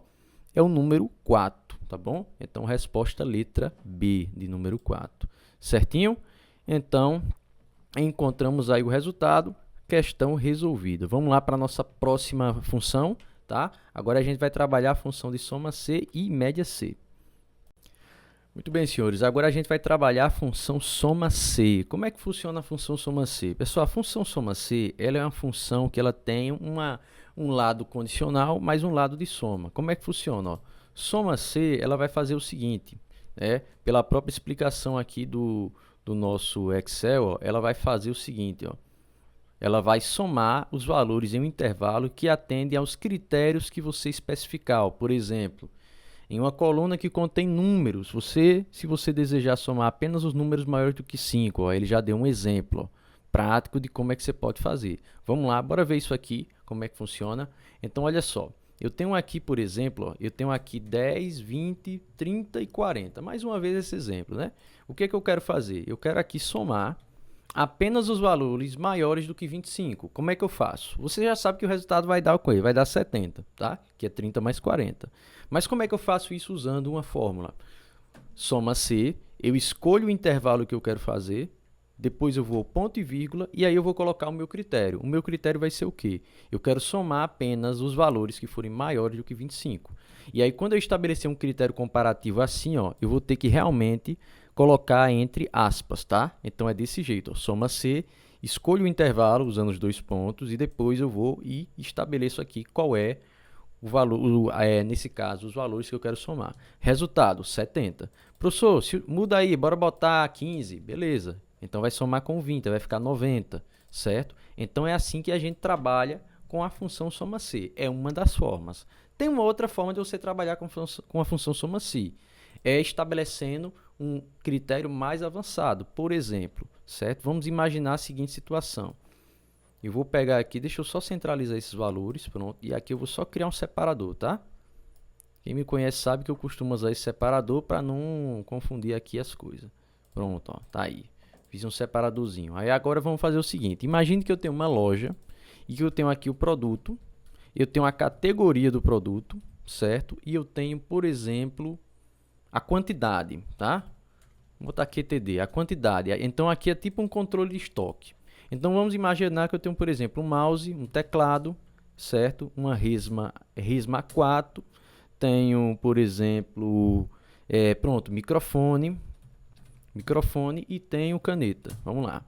é o número 4, tá bom? Então, resposta letra B de número 4. Certinho? Então, encontramos aí o resultado, questão resolvida. Vamos lá para a nossa próxima função, tá? Agora a gente vai trabalhar a função de soma C e média C. Muito bem, senhores. Agora a gente vai trabalhar a função soma C. Como é que funciona a função soma C? Pessoal, a função soma C, ela é uma função que ela tem um lado condicional mais um lado de soma. Como é que funciona? Ó? Soma C, ela vai fazer o seguinte, pela própria explicação aqui do nosso Excel, ó, ela vai fazer o seguinte, ó, ela vai somar os valores em um intervalo que atende aos critérios que você especificar. Ó. Por exemplo, em uma coluna que contém números, se você desejar somar apenas os números maiores do que 5, ó, ele já deu um exemplo ó, prático de como é que você pode fazer. Vamos lá, bora ver isso aqui, como é que funciona. Então, olha só, eu tenho aqui, por exemplo, ó, eu tenho aqui 10, 20, 30 e 40. Mais uma vez esse exemplo, né? O que é que eu quero fazer? Eu quero aqui somar apenas os valores maiores do que 25. Como é que eu faço? Você já sabe que o resultado vai dar o quê? Vai dar 70, tá? Que é 30 mais 40. Mas como é que eu faço isso usando uma fórmula? Soma C, eu escolho o intervalo que eu quero fazer, depois eu vou ponto e vírgula, e aí eu vou colocar o meu critério. O meu critério vai ser o quê? Eu quero somar apenas os valores que forem maiores do que 25. E aí, quando eu estabelecer um critério comparativo assim, ó, eu vou ter que realmente colocar entre aspas, tá? Então, é desse jeito, ó, soma C, escolho o intervalo usando os dois pontos, e depois eu vou e estabeleço aqui qual é o valor, nesse caso, os valores que eu quero somar. Resultado, 70. Professor, muda aí, bora botar 15. Beleza. Então, vai somar com 20, vai ficar 90, certo? Então, é assim que a gente trabalha com a função soma C. É uma das formas. Tem uma outra forma de você trabalhar com a função soma C. É estabelecendo um critério mais avançado. Por exemplo, certo? Vamos imaginar a seguinte situação. Eu vou pegar aqui, deixa eu só centralizar esses valores, pronto, e aqui eu vou só criar um separador, tá? Quem me conhece sabe que eu costumo usar esse separador para não confundir aqui as coisas. Pronto, ó, tá aí. Fiz um separadorzinho. Aí agora vamos fazer o seguinte, imagine que eu tenho uma loja e que eu tenho aqui o produto, eu tenho a categoria do produto, certo? E eu tenho, por exemplo, a quantidade, tá? Vou botar QTD, a quantidade. Então, aqui é tipo um controle de estoque. Então, vamos imaginar que eu tenho, por exemplo, um mouse, um teclado, certo? Uma Risma A4. Tenho, por exemplo, microfone e tenho caneta. Vamos lá.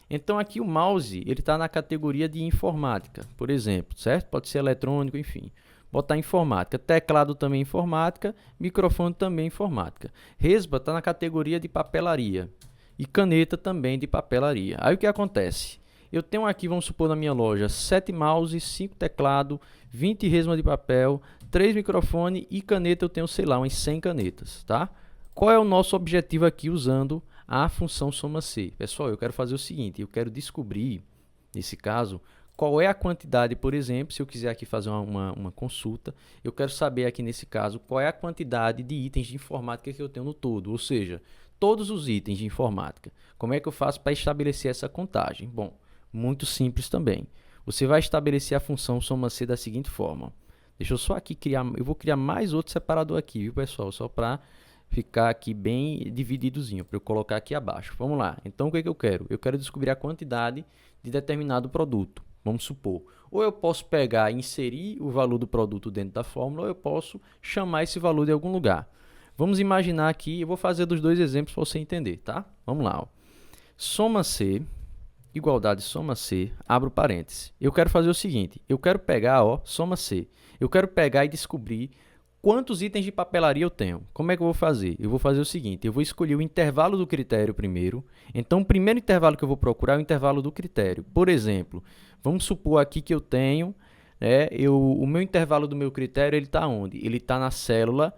Então, aqui o mouse, ele está na categoria de informática, por exemplo, certo? Pode ser eletrônico, enfim. Botar informática. Teclado também informática, microfone também informática. Resma está na categoria de papelaria. E caneta também de papelaria. Aí o que acontece? Eu tenho aqui, vamos supor, na minha loja, 7 mouse, 5 teclado, 20 resma de papel, 3 microfone e caneta eu tenho, sei lá, umas 100 canetas, tá? Qual é o nosso objetivo aqui usando a função soma C? Pessoal, eu quero fazer o seguinte, eu quero descobrir, nesse caso, qual é a quantidade, por exemplo, se eu quiser aqui fazer uma consulta, eu quero saber aqui nesse caso, qual é a quantidade de itens de informática que eu tenho no todo, ou seja, todos os itens de informática. Como é que eu faço para estabelecer essa contagem? Bom, muito simples também. Você vai estabelecer a função soma C da seguinte forma. Deixa eu só aqui criar, eu vou criar mais outro separador aqui, viu, pessoal? Só para ficar aqui bem divididozinho, para eu colocar aqui abaixo. Vamos lá. Então, o que é que eu quero? Eu quero descobrir a quantidade de determinado produto. Vamos supor. Ou eu posso pegar e inserir o valor do produto dentro da fórmula, ou eu posso chamar esse valor de algum lugar. Vamos imaginar aqui, eu vou fazer dos dois exemplos para você entender, tá? Vamos lá. Ó. Soma C, igualdade soma C, abro parênteses. Eu quero fazer o seguinte, eu quero pegar, ó, soma C. Eu quero pegar e descobrir quantos itens de papelaria eu tenho. Como é que eu vou fazer? Eu vou fazer o seguinte, eu vou escolher o intervalo do critério primeiro. Então, o primeiro intervalo que eu vou procurar é o intervalo do critério. Por exemplo, vamos supor aqui que eu tenho, o meu intervalo do meu critério, ele está onde? Ele está na célula,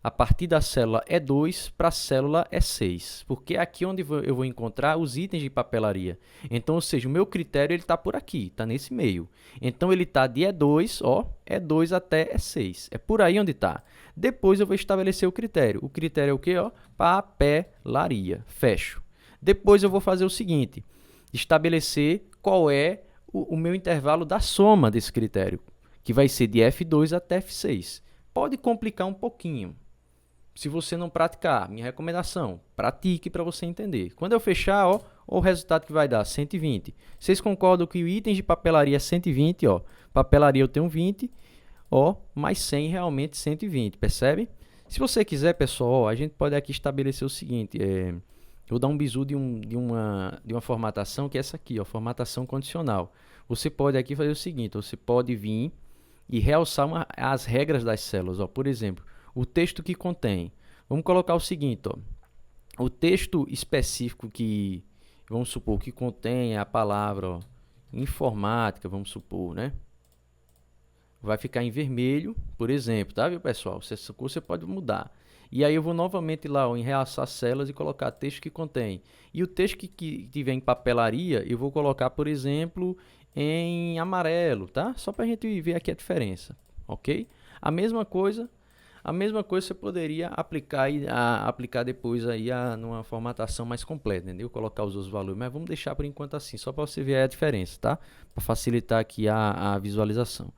a partir da célula E2 para a célula E6, porque é aqui onde eu vou encontrar os itens de papelaria. Então, ou seja, o meu critério está por aqui, está nesse meio. Então, ele está de E2, ó, E2 até E6. É por aí onde está. Depois eu vou estabelecer o critério. O critério é o quê? Ó? Papelaria. Fecho. Depois eu vou fazer o seguinte, estabelecer qual é o meu intervalo da soma desse critério, que vai ser de F2 até F6. Pode complicar um pouquinho. Se você não praticar, minha recomendação, pratique para você entender. Quando eu fechar, ó, o resultado que vai dar, 120. Vocês concordam que o itens de papelaria é 120, ó. Papelaria eu tenho 20, ó, mais 100 realmente 120, percebe? Se você quiser, pessoal, ó, a gente pode aqui estabelecer o seguinte, eu vou dar um bizu de uma formatação que é essa aqui, ó, formatação condicional. Você pode aqui fazer o seguinte, você pode vir e realçar as regras das células, ó. Por exemplo, o texto que contém. Vamos colocar o seguinte, ó. O texto específico que, vamos supor, que contém a palavra, ó, informática, vamos supor, né? Vai ficar em vermelho, por exemplo, tá, viu, pessoal? Essa cor você pode mudar. E aí eu vou novamente lá, ó, em realçar células e colocar texto que contém. E o texto que tiver em papelaria, eu vou colocar, por exemplo, em amarelo, tá? Só para a gente ver aqui a diferença, ok? A mesma coisa você poderia aplicar depois aí numa formatação mais completa, entendeu? Colocar os outros valores, mas vamos deixar por enquanto assim, só para você ver a diferença, tá? Para facilitar aqui a visualização.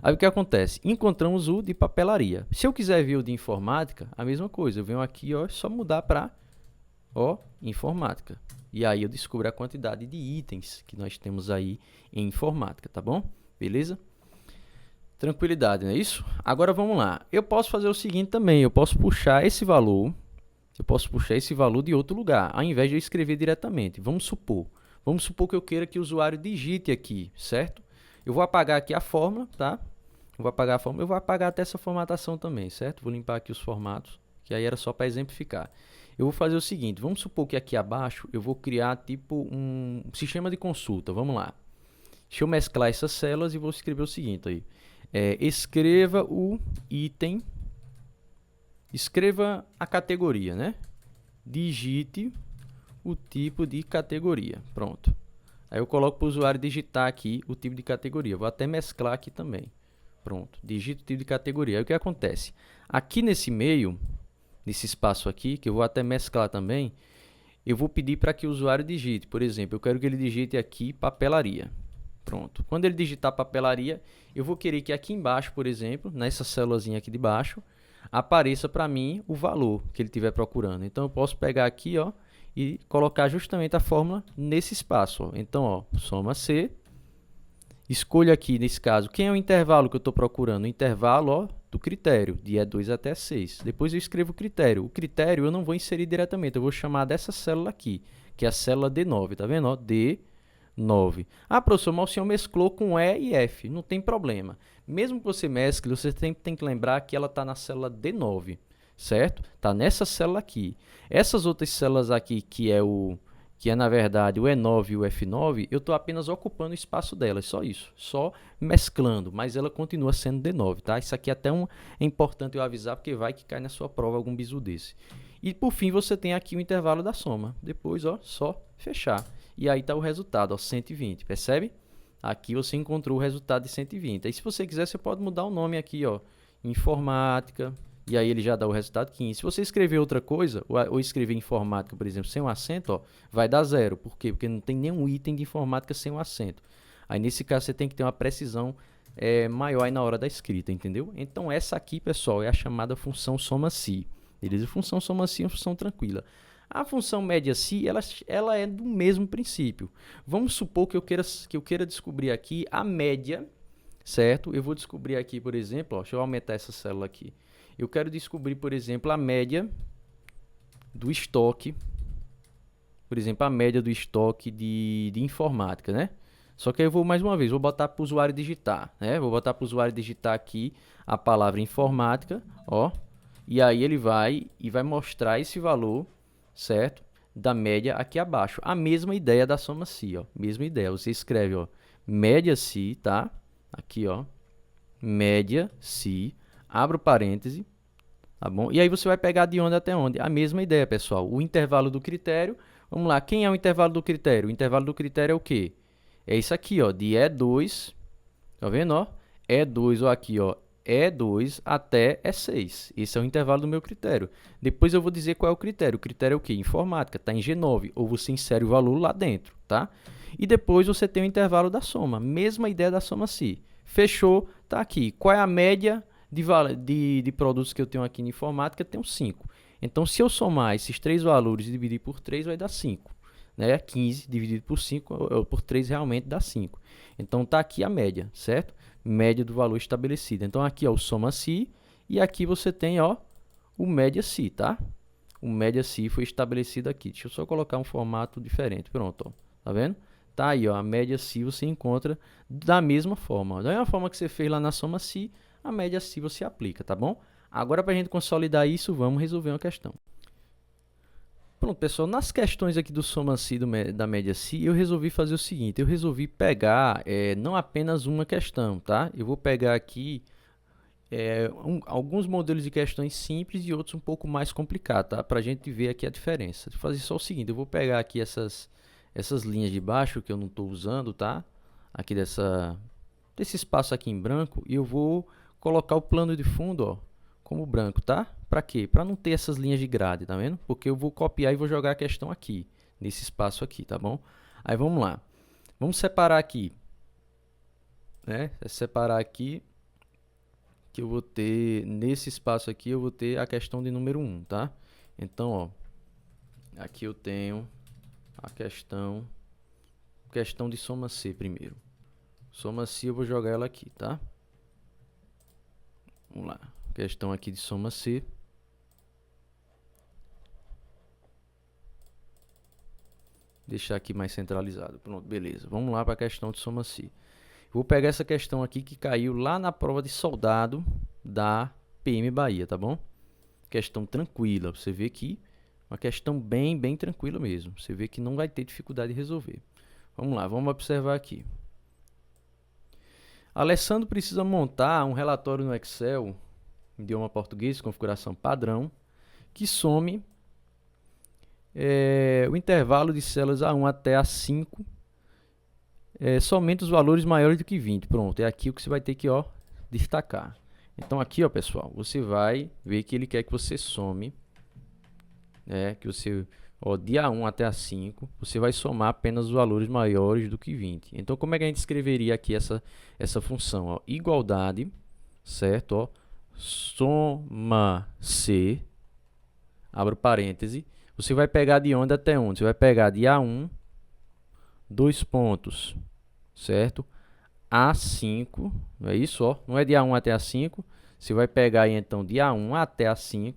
Aí o que acontece? Encontramos o de papelaria. Se eu quiser ver o de informática, a mesma coisa. Eu venho aqui, ó, só mudar para, ó, informática. E aí eu descubro a quantidade de itens que nós temos aí em informática, tá bom? Beleza? Tranquilidade, não é isso? Agora vamos lá. Eu posso fazer o seguinte também, eu posso puxar esse valor de outro lugar, ao invés de eu escrever diretamente. Vamos supor que eu queira que o usuário digite aqui, certo? Eu vou apagar aqui a fórmula, tá? Eu vou apagar até essa formatação também, certo? Vou limpar aqui os formatos, que aí era só para exemplificar. Eu vou fazer o seguinte, vamos supor que aqui abaixo eu vou criar tipo um sistema de consulta, vamos lá. Deixa eu mesclar essas células e vou escrever o seguinte aí. Escreva o item, escreva a categoria, né? Digite o tipo de categoria. Pronto. Aí eu coloco para o usuário digitar aqui o tipo de categoria. Vou até mesclar aqui também. Pronto. Digito o tipo de categoria. Aí o que acontece? Aqui nesse meio, nesse espaço aqui, que eu vou até mesclar também, eu vou pedir para que o usuário digite. Por exemplo, eu quero que ele digite aqui papelaria. Pronto. Quando ele digitar papelaria, eu vou querer que aqui embaixo, por exemplo, nessa célulazinha aqui de baixo, apareça para mim o valor que ele estiver procurando. Então, eu posso pegar aqui, ó, e colocar justamente a fórmula nesse espaço, ó. Então, ó, soma C. Escolho aqui, nesse caso, quem é o intervalo que eu estou procurando? O intervalo, ó, do critério, de E2 até 6. Depois eu escrevo o critério. O critério eu não vou inserir diretamente, eu vou chamar dessa célula aqui, que é a célula D9, tá vendo? Ó, D9. Ah, professor, mas o senhor mesclou com E e F. Não tem problema. Mesmo que você mescle, você tem que lembrar que ela está na célula D9, certo? Está nessa célula aqui. Essas outras células aqui, que é na verdade o E9 e o F9, eu estou apenas ocupando o espaço delas, só isso. Só mesclando, mas ela continua sendo D9, tá? Isso aqui até é importante eu avisar, porque vai que cai na sua prova algum bizu desse. E por fim você tem aqui o intervalo da soma. Depois, ó, só fechar. E aí está o resultado, ó, 120, percebe? Aqui você encontrou o resultado de 120. Aí se você quiser, você pode mudar o nome aqui, ó, informática, e aí ele já dá o resultado 15. Se você escrever outra coisa, ou escrever informática, por exemplo, sem um acento, ó, vai dar 0. Por quê? Porque não tem nenhum item de informática sem um acento. Aí nesse caso você tem que ter uma precisão maior aí na hora da escrita, entendeu? Então essa aqui, pessoal, é a chamada função soma-se. Beleza? A função soma-se é uma função tranquila. A função média-se, ela é do mesmo princípio. Vamos supor que eu queira descobrir aqui a média, certo? Eu vou descobrir aqui, por exemplo, ó, deixa eu aumentar essa célula aqui. Eu quero descobrir, por exemplo, a média do estoque por exemplo, a média do estoque de informática, né? Só que aí eu vou mais uma vez, vou botar para o usuário digitar, né? Vou botar para o usuário digitar aqui a palavra informática, ó. E aí ele vai mostrar esse valor, certo? Da média aqui abaixo. A mesma ideia da soma si, ó. Mesma ideia. Você escreve, ó, média si, tá? Aqui, ó. Média si, abre o parêntese, tá bom? E aí você vai pegar de onde até onde? A mesma ideia, pessoal. O intervalo do critério, vamos lá. Quem é o intervalo do critério? O intervalo do critério é o quê? É isso aqui, ó, de E2, tá vendo, ó? E2, ó, aqui, ó, E2 até E6. Esse é o intervalo do meu critério. Depois eu vou dizer qual é o critério. O critério é o quê? Informática, tá em G9, ou você insere o valor lá dentro, tá? E depois você tem o intervalo da soma, mesma ideia da soma si. Fechou, tá aqui. Qual é a média de produtos que eu tenho aqui na informática? Eu tenho 5. Então, se eu somar esses três valores e dividir por 3, vai dar 5. Né? 15 dividido por 5, por 3 realmente dá 5. Então, tá aqui a média, certo? Média do valor estabelecido. Então, aqui é o soma si e aqui você tem, ó, o média si, tá? O média si foi estabelecido aqui. Deixa eu só colocar um formato diferente. Pronto, ó. Tá vendo? Tá aí, ó, a média si você encontra da mesma forma. Da mesma forma que você fez lá na soma si, a média si você aplica, tá bom? Agora, para a gente consolidar isso, vamos resolver uma questão. Pronto, pessoal, nas questões aqui do soma si da média si, eu resolvi fazer o seguinte, eu resolvi pegar não apenas uma questão, tá? Eu vou pegar aqui alguns modelos de questões simples e outros um pouco mais complicados, tá? Para a gente ver aqui a diferença. Vou fazer só o seguinte, eu vou pegar aqui essas linhas de baixo que eu não estou usando, tá? Aqui desse espaço aqui em branco, e eu vou colocar o plano de fundo, ó, como branco, tá? Para quê? Para não ter essas linhas de grade, tá vendo? Porque eu vou copiar e vou jogar a questão aqui, nesse espaço aqui, tá bom? Aí vamos lá. Vamos separar aqui, né? Separar aqui, que eu vou ter, nesse espaço aqui, eu vou ter a questão de número 1, tá? Então, ó, aqui eu tenho a questão de soma C primeiro. Soma C eu vou jogar ela aqui, tá? Vamos lá. Questão aqui de soma C. Deixar aqui mais centralizado. Pronto, beleza. Vamos lá para a questão de soma C. Vou pegar essa questão aqui que caiu lá na prova de soldado da PM Bahia, tá bom? Questão tranquila. Você vê que uma questão bem tranquila mesmo. Você vê que não vai ter dificuldade de resolver. Vamos lá, vamos observar aqui. Alessandro precisa montar um relatório no Excel, idioma português, configuração padrão, que some o intervalo de células A1 até A5, somente os valores maiores do que 20. Pronto, é aqui o que você vai ter que, ó, destacar. Então aqui, ó, pessoal, você vai ver que ele quer que você some, que você, ó, de A1 até A5, você vai somar apenas os valores maiores do que 20. Então, como é que a gente escreveria aqui essa função? Ó? Igualdade, certo? Ó, soma C, abro parêntese, você vai pegar de onde até onde? Você vai pegar de A1, 2 pontos, certo? A5, não é isso? Ó? Não é de A1 até A5, você vai pegar aí, então, de A1 até A5,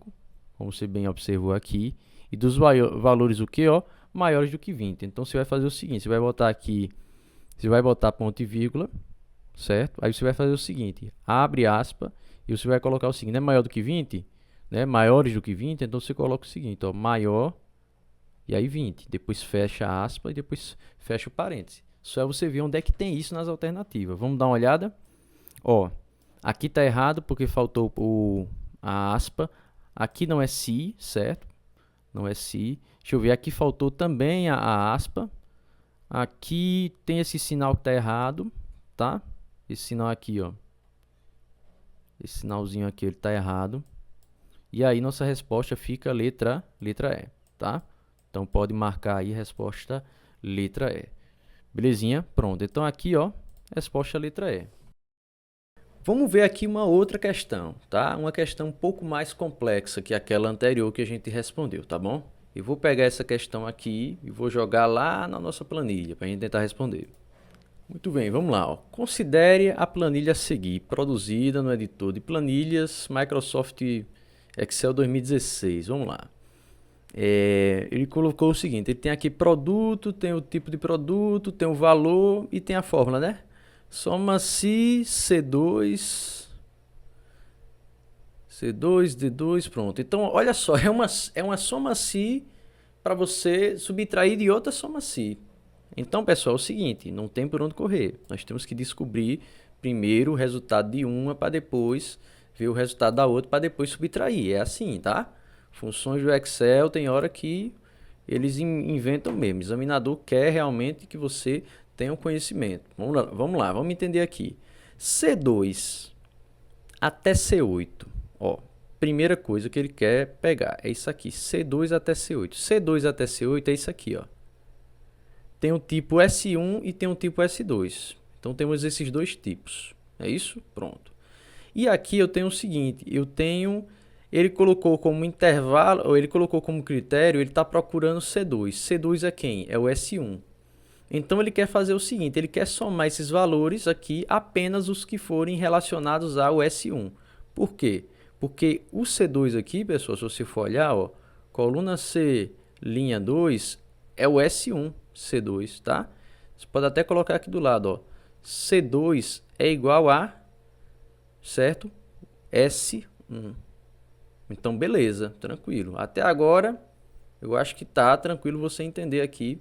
como você bem observou aqui, e dos valores o que, ó? Maiores do que 20. Então, você vai fazer o seguinte, você vai botar aqui, você vai botar ponto e vírgula, certo? Aí você vai fazer o seguinte, abre aspa, e você vai colocar o seguinte, é maior do que 20? Né? Maiores do que 20, então você coloca o seguinte, ó, maior, e aí 20. Depois fecha a aspa e depois fecha o parêntese. Só é você ver onde é que tem isso nas alternativas. Vamos dar uma olhada? Ó, aqui está errado porque faltou a aspa. Aqui não é se, certo? Não é se. Deixa eu ver, aqui faltou também a aspa. Aqui tem esse sinal que está errado, tá? Esse sinal aqui, ó. Esse sinalzinho aqui, ele está errado. E aí nossa resposta fica letra E, tá? Então pode marcar aí resposta letra E. Belezinha? Pronto. Então aqui, ó, resposta letra E. Vamos ver aqui uma outra questão, tá? Uma questão um pouco mais complexa que aquela anterior que a gente respondeu, tá bom? Eu vou pegar essa questão aqui e vou jogar lá na nossa planilha para a gente tentar responder. Muito bem, vamos lá. Ó. Considere a planilha a seguir, produzida no editor de planilhas Microsoft Excel 2016. Vamos lá. Ele colocou o seguinte, ele tem aqui produto, tem o tipo de produto, tem o valor e tem a fórmula, né? Soma-se C2, D2, pronto. Então, olha só, é uma soma-se para você subtrair de outra soma-se. Então, pessoal, é o seguinte, não tem por onde correr. Nós temos que descobrir primeiro o resultado de uma para depois ver o resultado da outra para depois subtrair. É assim, tá? Funções do Excel tem hora que eles inventam mesmo. O examinador quer realmente que você tenha um conhecimento. Vamos entender aqui. C2 até C8. Ó, primeira coisa que ele quer pegar é isso aqui, C2 até C8. C2 até C8 é isso aqui, ó. Tem o tipo S1 e tem o tipo S2. Então temos esses dois tipos. É isso? Pronto. E aqui eu tenho o seguinte, ele colocou como intervalo, ou ele colocou como critério, ele está procurando C2. C2 é quem? É o S1. Então ele quer fazer o seguinte, ele quer somar esses valores aqui, apenas os que forem relacionados ao S1. Por quê? Porque o C2 aqui, pessoal, se você for olhar, ó, coluna C, linha 2, é o S1, C2, tá? Você pode até colocar aqui do lado, ó, C2 é igual a, certo? S1. Então, beleza, tranquilo. Até agora, eu acho que tá tranquilo você entender aqui,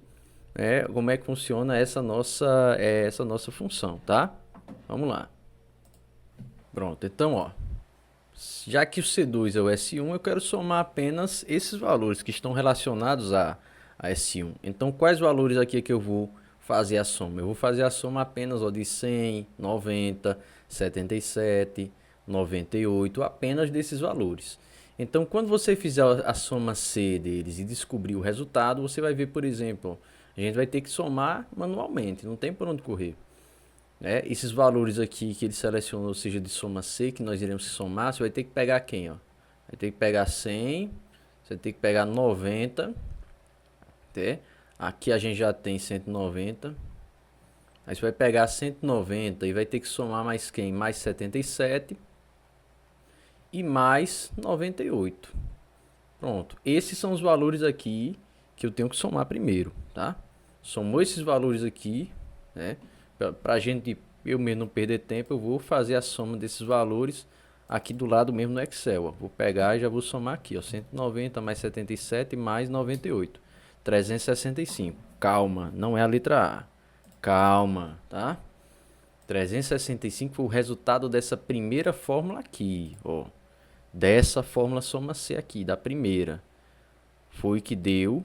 né, como é que funciona essa nossa função, tá? Vamos lá. Pronto, então, ó, já que o C2 é o S1, eu quero somar apenas esses valores que estão relacionados a S1. Então, quais valores aqui é que eu vou fazer a soma? Eu vou fazer a soma apenas, ó, de 100, 90, 77, 98, apenas desses valores. Então, quando você fizer a soma C deles e descobrir o resultado, você vai ver, por exemplo, a gente vai ter que somar manualmente, não tem por onde correr. Esses valores aqui que ele selecionou, seja de soma C, que nós iremos somar, você vai ter que pegar quem? Ó? Vai ter que pegar 100, você vai ter que pegar 90, tá? Aqui a gente já tem 190. Aí você vai pegar 190 e vai ter que somar mais quem? Mais 77 e mais 98. Pronto, esses são os valores aqui que eu tenho que somar primeiro, tá? Somou esses valores aqui, né? Pra gente, eu mesmo não perder tempo, eu vou fazer a soma desses valores aqui do lado mesmo no Excel, ó. Vou pegar e já vou somar aqui, ó, 190 mais 77 mais 98, 365. Calma, não é a letra A. Calma, tá? 365 foi o resultado dessa primeira fórmula aqui, ó. Dessa fórmula soma C aqui, da primeira. Foi que deu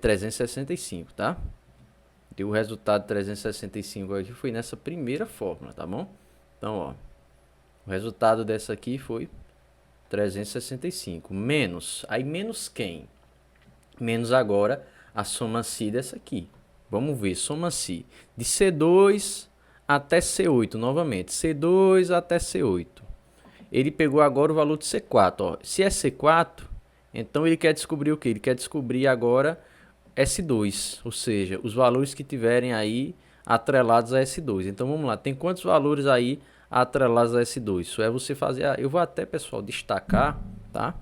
365, tá? Deu o resultado 365 aqui, foi nessa primeira fórmula, tá bom? Então, ó, o resultado dessa aqui foi 365. Menos, aí menos quem? Menos agora a soma-se dessa aqui. Vamos ver, soma-se de C2 até C8, novamente. C2 até C8. Ele pegou agora o valor de C4, ó. Se é C4, então ele quer descobrir o que? Ele quer descobrir agora S2, ou seja, os valores que tiverem aí atrelados a S2. Então vamos lá, tem quantos valores aí atrelados a S2? Isso é você fazer, eu vou até, pessoal, destacar, tá?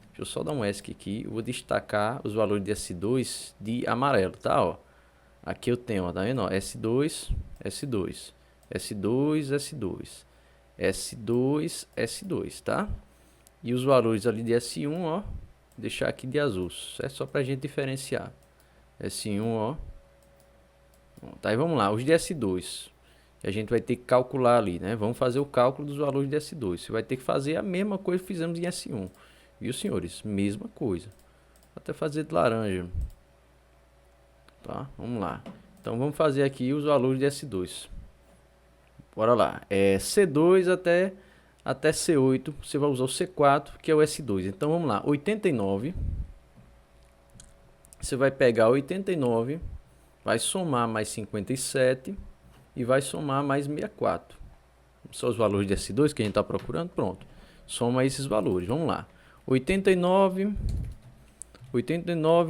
Deixa eu só dar um ESC aqui, eu vou destacar os valores de S2 de amarelo, tá? Ó, aqui eu tenho, ó, tá vendo? Ó, S2, S2, S2, S2, S2, S2, tá? E os valores ali de S1, ó, deixar aqui de azul, é só pra gente diferenciar. S1, ó. Tá, aí vamos lá, os de S2. A gente vai ter que calcular ali, né? Vamos fazer o cálculo dos valores de S2. Você vai ter que fazer a mesma coisa que fizemos em S1. Viu, senhores? Mesma coisa. Vou até fazer de laranja. Tá, vamos lá. Então vamos fazer aqui os valores de S2. Bora lá. C2 até C8. Você vai usar o C4, que é o S2. Então vamos lá. 89. Você vai pegar 89, vai somar mais 57 e vai somar mais 64. São os valores de S2 que a gente está procurando. Pronto. Soma esses valores. Vamos lá. 89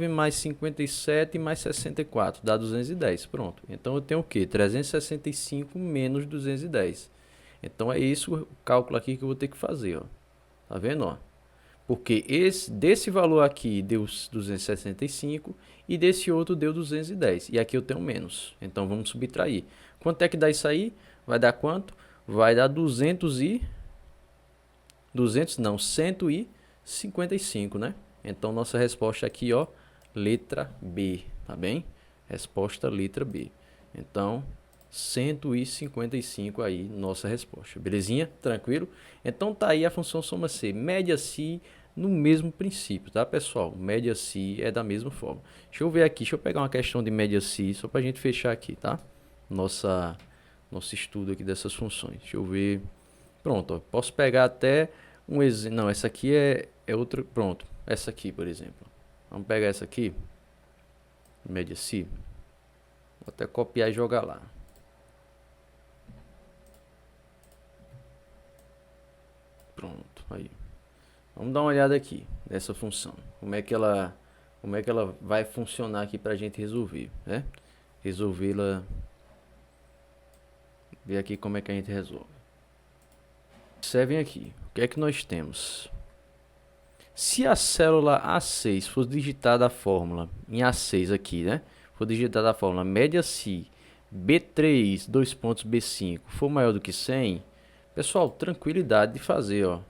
mais 57 mais 64 dá 210. Pronto. Então eu tenho o que? 365 menos 210. Então é isso o cálculo aqui que eu vou ter que fazer. Ó. Tá vendo? Ó? Porque desse valor aqui deu 265 e desse outro deu 210. E aqui eu tenho menos. Então vamos subtrair. Quanto é que dá isso aí? Vai dar quanto? Vai dar 155, né? Então nossa resposta aqui, ó, letra B, tá bem? Resposta letra B. Então 155 aí, nossa resposta. Belezinha? Tranquilo? Então tá aí a função soma C. Média C no mesmo princípio, tá, pessoal? Média C é da mesma forma. Deixa eu ver aqui, deixa eu pegar uma questão de média C, só pra gente fechar aqui, tá? Nosso estudo aqui dessas funções. Deixa eu ver. Pronto, ó, posso pegar até um exemplo. Não, essa aqui é outra. Pronto, essa aqui, por exemplo. Vamos pegar essa aqui. Média C. Vou até copiar e jogar lá. Pronto, aí. Vamos dar uma olhada aqui nessa função. Como é que ela vai funcionar aqui para a gente resolver, né? Resolvê-la. Ver aqui como é que a gente resolve. Observem aqui. O que é que nós temos? Se a célula A6 for digitada a fórmula em A6 aqui, né? For digitada a fórmula média C B3 2 pontos B5 for maior do que 100, pessoal, tranquilidade de fazer, ó.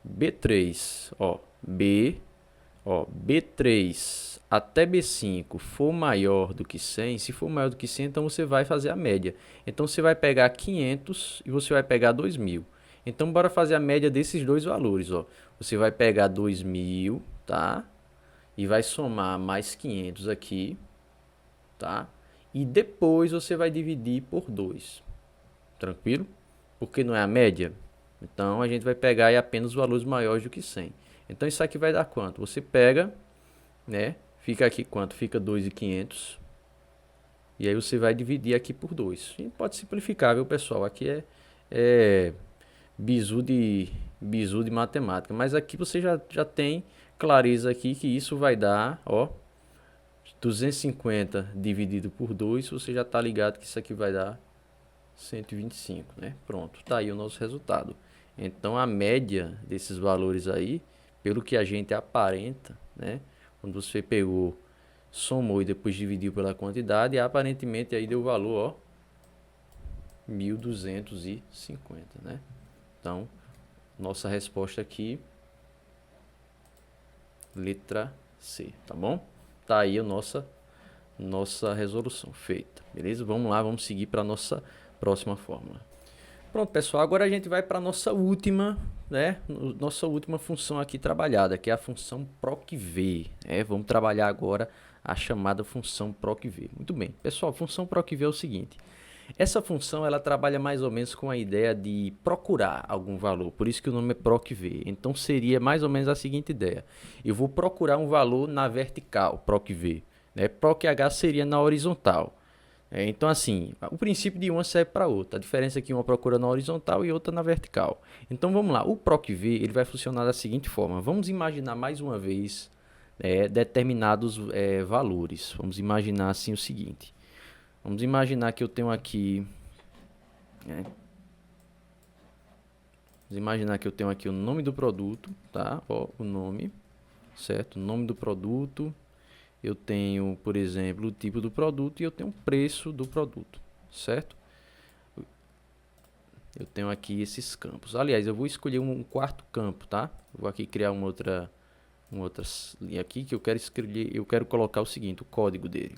B3, ó, B3 até B5 for maior do que 100, se for maior do que 100, então você vai fazer a média. Então você vai pegar 500 e você vai pegar 2000. Então bora fazer a média desses dois valores, ó. Você vai pegar 2000, tá? E vai somar mais 500 aqui, tá? E depois você vai dividir por 2. Tranquilo? Porque não é a média? Então a gente vai pegar aí apenas os valores maiores do que 100. Então isso aqui vai dar quanto? Você pega, né? Fica aqui quanto? Fica 2.500. E aí você vai dividir aqui por 2. E pode simplificar, viu, pessoal? Aqui é bizu de matemática. Mas aqui você já tem clareza aqui que isso vai dar, ó, 250 dividido por 2. Você já está ligado que isso aqui vai dar 125, né? Pronto, tá aí o nosso resultado. Então a média desses valores aí, pelo que a gente aparenta, né? Quando você pegou, somou e depois dividiu pela quantidade, aparentemente aí deu o valor, ó, 1250, né? Então, nossa resposta aqui, letra C, tá bom? Tá aí a nossa resolução feita, beleza? Vamos lá, vamos seguir para a nossa próxima fórmula. Pronto, pessoal, agora a gente vai para a nossa última, né? Nossa última função aqui trabalhada, que é a função PROC-V. Vamos trabalhar agora a chamada função PROC-V. Muito bem, pessoal, função PROC-V é o seguinte. Essa função ela trabalha mais ou menos com a ideia de procurar algum valor, por isso que o nome é PROC-V. Então seria mais ou menos a seguinte ideia: eu vou procurar um valor na vertical, PROC-V, né? PROC-H seria na horizontal. Então assim, o princípio de uma serve para outra. A diferença é que uma procura na horizontal e outra na vertical. Então vamos lá, o PROC-V ele vai funcionar da seguinte forma. Vamos imaginar mais uma vez determinados valores. Vamos imaginar assim o seguinte. Vamos imaginar que eu tenho aqui, né? Vamos imaginar que eu tenho aqui o nome do produto, tá? Ó, o nome, certo? O nome do produto. Eu tenho, por exemplo, o tipo do produto e eu tenho o preço do produto, certo? Eu tenho aqui esses campos. Aliás, eu vou escolher um quarto campo, tá? Vou aqui criar uma outra linha aqui que eu quero escolher. Eu quero colocar o seguinte, o código dele.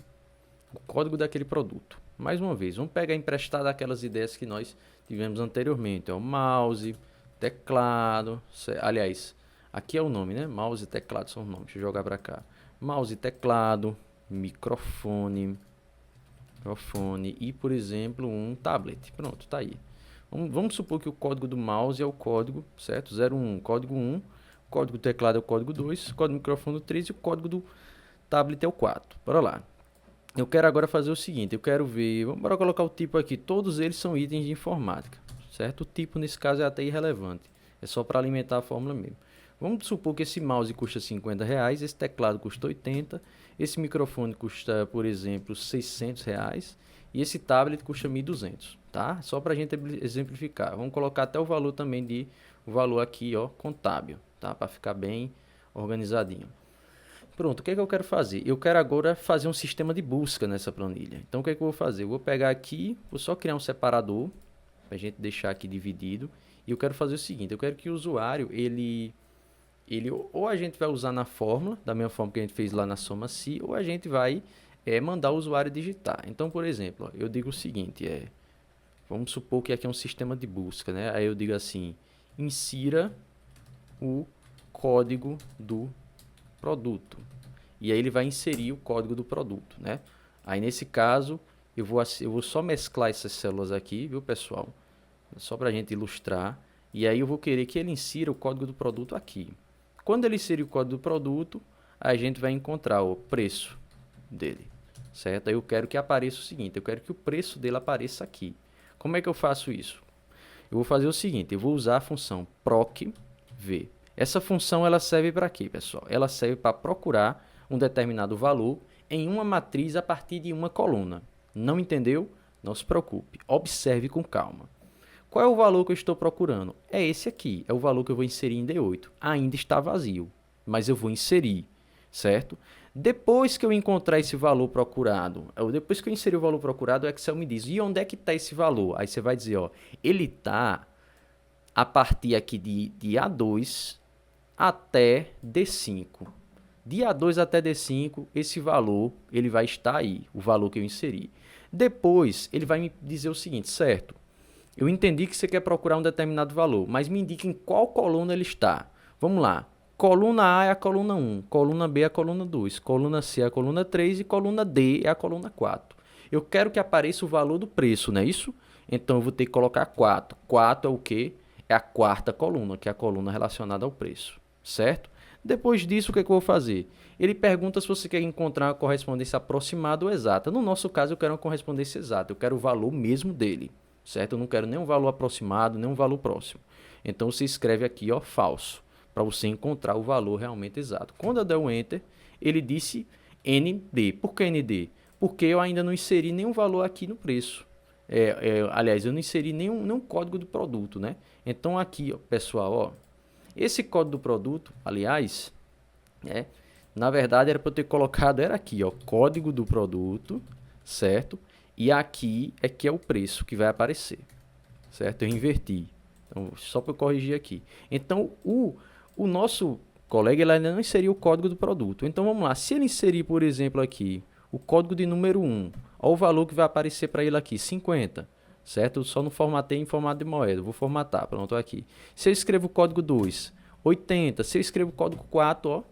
O código daquele produto. Mais uma vez, vamos pegar emprestado aquelas ideias que nós tivemos anteriormente. Ó, mouse, teclado. Aliás, aqui é o nome, né? Mouse e teclado são os nomes. Deixa eu jogar para cá. Mouse e teclado, microfone e, por exemplo, um tablet. Pronto, tá aí. Vamos supor que o código do mouse é o código, certo? 01, código 1. O código do teclado é o código 2. O código do microfone é o 3 e o código do tablet é o 4. Bora lá. Eu quero agora fazer o seguinte, eu quero ver, vamos colocar o tipo aqui, todos eles são itens de informática, certo? O tipo nesse caso é até irrelevante, é só para alimentar a fórmula mesmo. Vamos supor que esse mouse custa R$50, esse teclado custa 80, esse microfone custa, por exemplo, R$600 e esse tablet custa 1.200, tá? Só para a gente exemplificar, vamos colocar até o valor também o valor aqui, ó, contábil, tá? Para ficar bem organizadinho. Pronto, o que é que eu quero fazer? Eu quero agora fazer um sistema de busca nessa planilha. Então, o que é que eu vou fazer? Eu vou pegar aqui, vou só criar um separador, para a gente deixar aqui dividido. E eu quero fazer o seguinte, eu quero que o usuário, ele ou a gente vai usar na fórmula, da mesma forma que a gente fez lá na soma se, ou a gente vai mandar o usuário digitar. Então, por exemplo, eu digo o seguinte, vamos supor que aqui é um sistema de busca, né? Aí eu digo assim, insira o código do produto. E aí ele vai inserir o código do produto, né? Aí nesse caso, eu vou só mesclar essas células aqui, viu, pessoal? Só para a gente ilustrar. E aí eu vou querer que ele insira o código do produto aqui. Quando ele inserir o código do produto, a gente vai encontrar o preço dele, certo? Aí eu quero que apareça o seguinte, eu quero que o preço dele apareça aqui. Como é que eu faço isso? Eu vou fazer o seguinte, eu vou usar a função procv. Essa função ela serve para quê, pessoal? Ela serve para procurar um determinado valor em uma matriz a partir de uma coluna. Não entendeu? Não se preocupe, observe com calma. Qual é o valor que eu estou procurando? É esse aqui, é o valor que eu vou inserir em D8. Ainda está vazio, mas eu vou inserir, certo? Depois que eu encontrar esse valor procurado, depois que eu inserir o valor procurado, o Excel me diz, e onde é que está esse valor? Aí você vai dizer, ó, ele está a partir aqui de A2 até D5. De A2 até D5, esse valor ele vai estar aí, o valor que eu inseri. Depois, ele vai me dizer o seguinte, certo? Eu entendi que você quer procurar um determinado valor, mas me indique em qual coluna ele está. Vamos lá. Coluna A é a coluna 1, coluna B é a coluna 2, coluna C é a coluna 3 e coluna D é a coluna 4. Eu quero que apareça o valor do preço, não é isso? Então eu vou ter que colocar 4. 4 é o quê? É a quarta coluna, que é a coluna relacionada ao preço, certo? Depois disso, o que é que eu vou fazer? Ele pergunta se você quer encontrar uma correspondência aproximada ou exata. No nosso caso, eu quero uma correspondência exata, eu quero o valor mesmo dele, certo? Eu não quero nem um valor aproximado, nem um valor próximo. Então, você escreve aqui, ó, falso, para você encontrar o valor realmente exato. Quando eu der o Enter, ele disse ND. Por que ND? Porque eu ainda não inseri nenhum valor aqui no preço. Aliás, eu não inseri nenhum código do produto, né? Então, aqui, ó, pessoal, ó, esse código do produto, aliás, na verdade, era para eu ter colocado, era aqui, ó, código do produto, certo? E aqui é que é o preço que vai aparecer, certo? Eu inverti. Então, só para eu corrigir aqui. Então, o nosso colega ele ainda não inseriu o código do produto. Então, vamos lá. Se ele inserir, por exemplo, aqui, o código de número 1, olha o valor que vai aparecer para ele aqui, 50, certo? Eu só não formatei em formato de moeda. Vou formatar, pronto, aqui. Se eu escrevo o código 2, 80. Se eu escrevo o código 4, ó,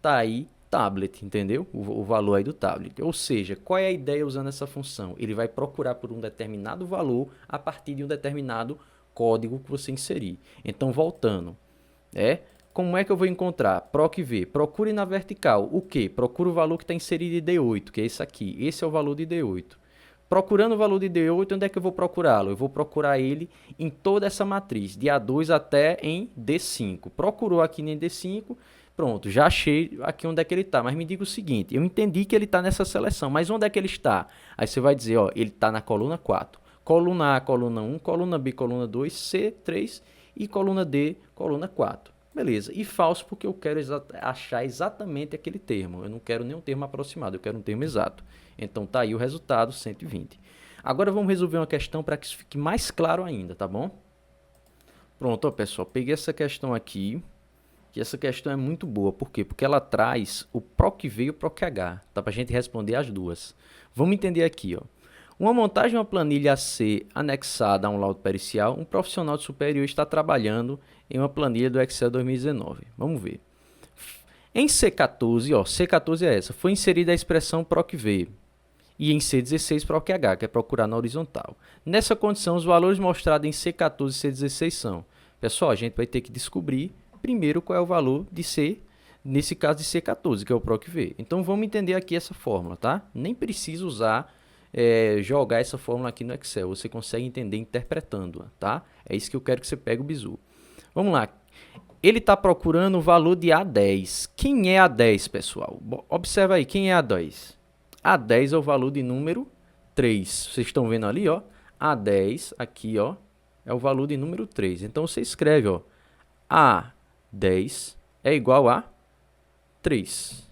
tá aí tablet, entendeu? O valor aí do tablet. Ou seja, qual é a ideia usando essa função? Ele vai procurar por um determinado valor a partir de um determinado código que você inserir. Então, voltando, como é que eu vou encontrar? procv, procure na vertical. O que? Procura o valor que está inserido em D8, que é esse aqui. Esse é o valor de D8. Procurando o valor de D8, onde é que eu vou procurá-lo? Eu vou procurar ele em toda essa matriz, de A2 até em D5. Procurou aqui em D5, pronto, já achei aqui onde é que ele está. Mas me diga o seguinte, eu entendi que ele está nessa seleção, mas onde é que ele está? Aí você vai dizer, ó, ele está na coluna 4. Coluna A, coluna 1, coluna B, coluna 2, C, 3 e coluna D, coluna 4. Beleza, e falso porque eu quero achar exatamente aquele termo. Eu não quero nenhum termo aproximado, eu quero um termo exato. Então tá aí o resultado, 120. Agora vamos resolver uma questão para que isso fique mais claro ainda, tá bom? Pronto, ó, pessoal, peguei essa questão aqui, que essa questão é muito boa. Por quê? Porque ela traz o PROC-V e o PROC-H, tá? Para a gente responder as duas. Vamos entender aqui, ó. Uma montagem de uma planilha a ser anexada a um laudo pericial, um profissional de superior está trabalhando em uma planilha do Excel 2019. Vamos ver. Em C14, ó, C14 é essa, foi inserida a expressão PROC-V. E em C16 PROC-H, que é procurar na horizontal. Nessa condição, os valores mostrados em C14 e C16 são... Pessoal, a gente vai ter que descobrir primeiro qual é o valor de C, nesse caso de C14, que é o PROC-V. Então, vamos entender aqui essa fórmula, tá? Nem precisa usar... jogar essa fórmula aqui no Excel, você consegue entender interpretando-a, tá? É isso que eu quero que você pegue o bizu. Vamos lá. Ele está procurando o valor de A10. Quem é A10, pessoal? Observa aí, quem é A10? A10 é o valor de número 3. Vocês estão vendo ali, ó? A10, aqui, ó, é o valor de número 3. Então, você escreve, ó, 10 é igual a 3.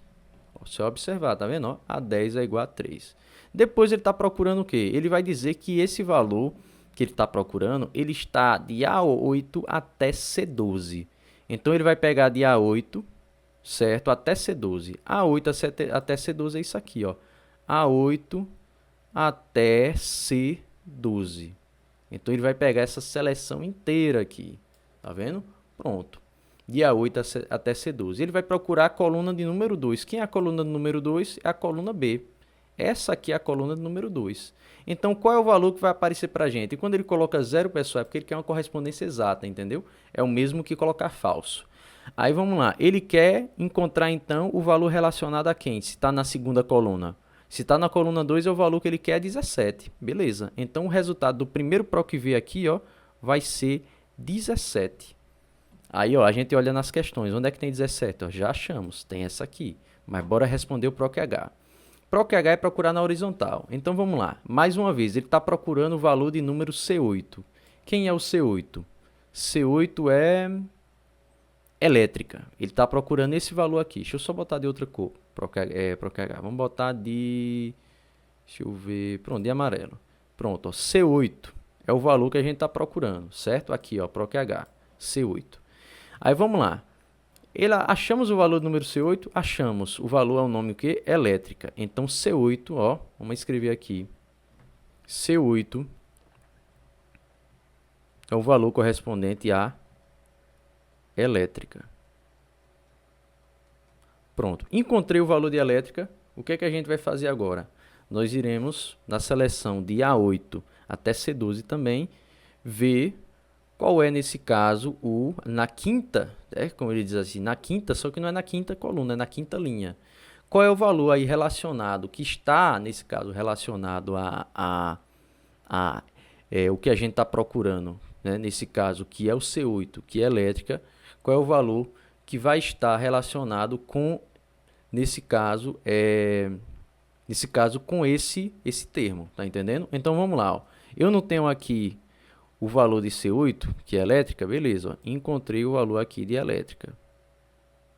Só observar, tá vendo? Ó, A10 é igual a 3. Depois ele está procurando o quê? Ele vai dizer que esse valor que ele está procurando, ele está de A8 até C12. Então, ele vai pegar de A8, certo? Até C12. A8 até C12 é isso aqui, ó. A8 até C12. Então, ele vai pegar essa seleção inteira aqui. Tá vendo? Pronto. De A8 até C12. Ele vai procurar a coluna de número 2. Quem é a coluna de número 2? É a coluna B. Essa aqui é a coluna de número 2. Então, qual é o valor que vai aparecer para a gente? E quando ele coloca 0, pessoal, é porque ele quer uma correspondência exata, entendeu? É o mesmo que colocar falso. Aí, vamos lá. Ele quer encontrar, então, o valor relacionado a quem? Se está na segunda coluna. Se está na coluna 2, é o valor que ele quer, é 17. Beleza. Então, o resultado do primeiro PROC-V aqui, ó, vai ser 17. Aí, ó, a gente olha nas questões. Onde é que tem 17? Ó, já achamos. Tem essa aqui. Mas bora responder o PROC-H. PROC-H é procurar na horizontal. Então, vamos lá. Mais uma vez, ele está procurando o valor de número C8. Quem é o C8? C8 é elétrica. Ele está procurando esse valor aqui. Deixa eu só botar de outra cor. PROC-H. Vamos botar de... Deixa eu ver... Pronto, de amarelo. Pronto, ó, C8 é o valor que a gente está procurando, certo? Aqui, ó, PROC-H. C8. Aí, vamos lá. Achamos o valor do número C8? Achamos. O valor é o nome o quê? Elétrica. Então, C8, ó, vamos escrever aqui. C8 é o valor correspondente à elétrica. Pronto. Encontrei o valor de elétrica. O que é que a gente vai fazer agora? Nós iremos, na seleção de A8 até C12 também, ver qual é, nesse caso, na quinta, como ele diz assim, na quinta, só que não é na quinta coluna, é na quinta linha. Qual é o valor aí relacionado, que está, nesse caso, relacionado o que a gente está procurando, né? Nesse caso, que é o C8, que é elétrica, qual é o valor que vai estar relacionado com, nesse caso, com esse termo, tá entendendo? Então, vamos lá, ó. Eu não tenho aqui o valor de C8, que é elétrica, beleza, ó, encontrei o valor aqui de elétrica.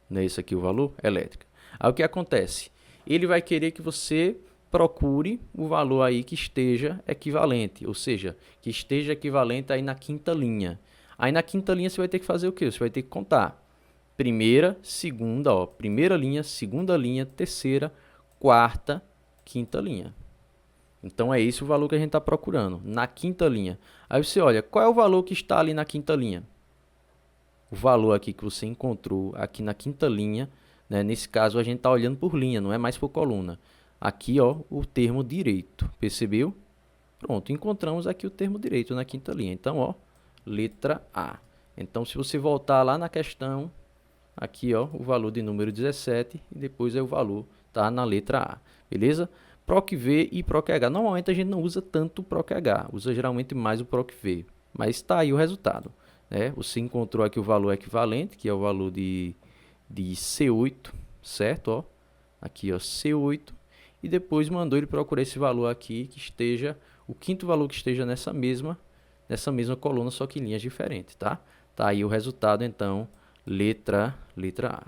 Não é esse aqui o valor? Elétrica. Aí o que acontece? Ele vai querer que você procure o valor aí que esteja equivalente, ou seja, que esteja equivalente aí na quinta linha. Aí na quinta linha você vai ter que fazer o quê? Você vai ter que contar. Primeira, segunda, ó, primeira linha, segunda linha, terceira, quarta, quinta linha. Então, é esse o valor que a gente está procurando, na quinta linha. Aí você olha, qual é o valor que está ali na quinta linha? O valor aqui que você encontrou aqui na quinta linha, né? Nesse caso, a gente está olhando por linha, não é mais por coluna. Aqui, ó, o termo direito, percebeu? Pronto, encontramos aqui o termo direito na quinta linha. Então, ó, letra A. Então, se você voltar lá na questão, aqui, ó, o valor de número 17 e depois é o valor, tá na letra A, beleza? PROC-V e PROC-H. Normalmente a gente não usa tanto o PROC-H, usa geralmente mais o PROC-V. Mas está aí o resultado, né? Você encontrou aqui o valor equivalente, que é o valor de C8, certo? Ó, aqui, ó, C8. E depois mandou ele procurar esse valor aqui, que esteja, o quinto valor que esteja nessa mesma coluna, só que em linhas diferentes, tá? Tá aí o resultado, então, letra A.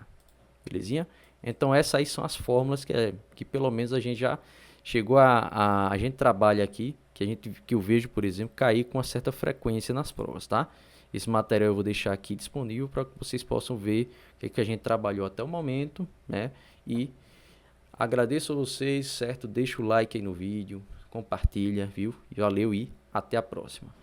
Belezinha? Então, essas aí são as fórmulas que pelo menos a gente já chegou a gente trabalha aqui, que eu vejo, por exemplo, cair com uma certa frequência nas provas, tá? Esse material eu vou deixar aqui disponível para que vocês possam ver o que a gente trabalhou até o momento, né? E agradeço a vocês, certo? Deixa o like aí no vídeo, compartilha, viu? Valeu e até a próxima.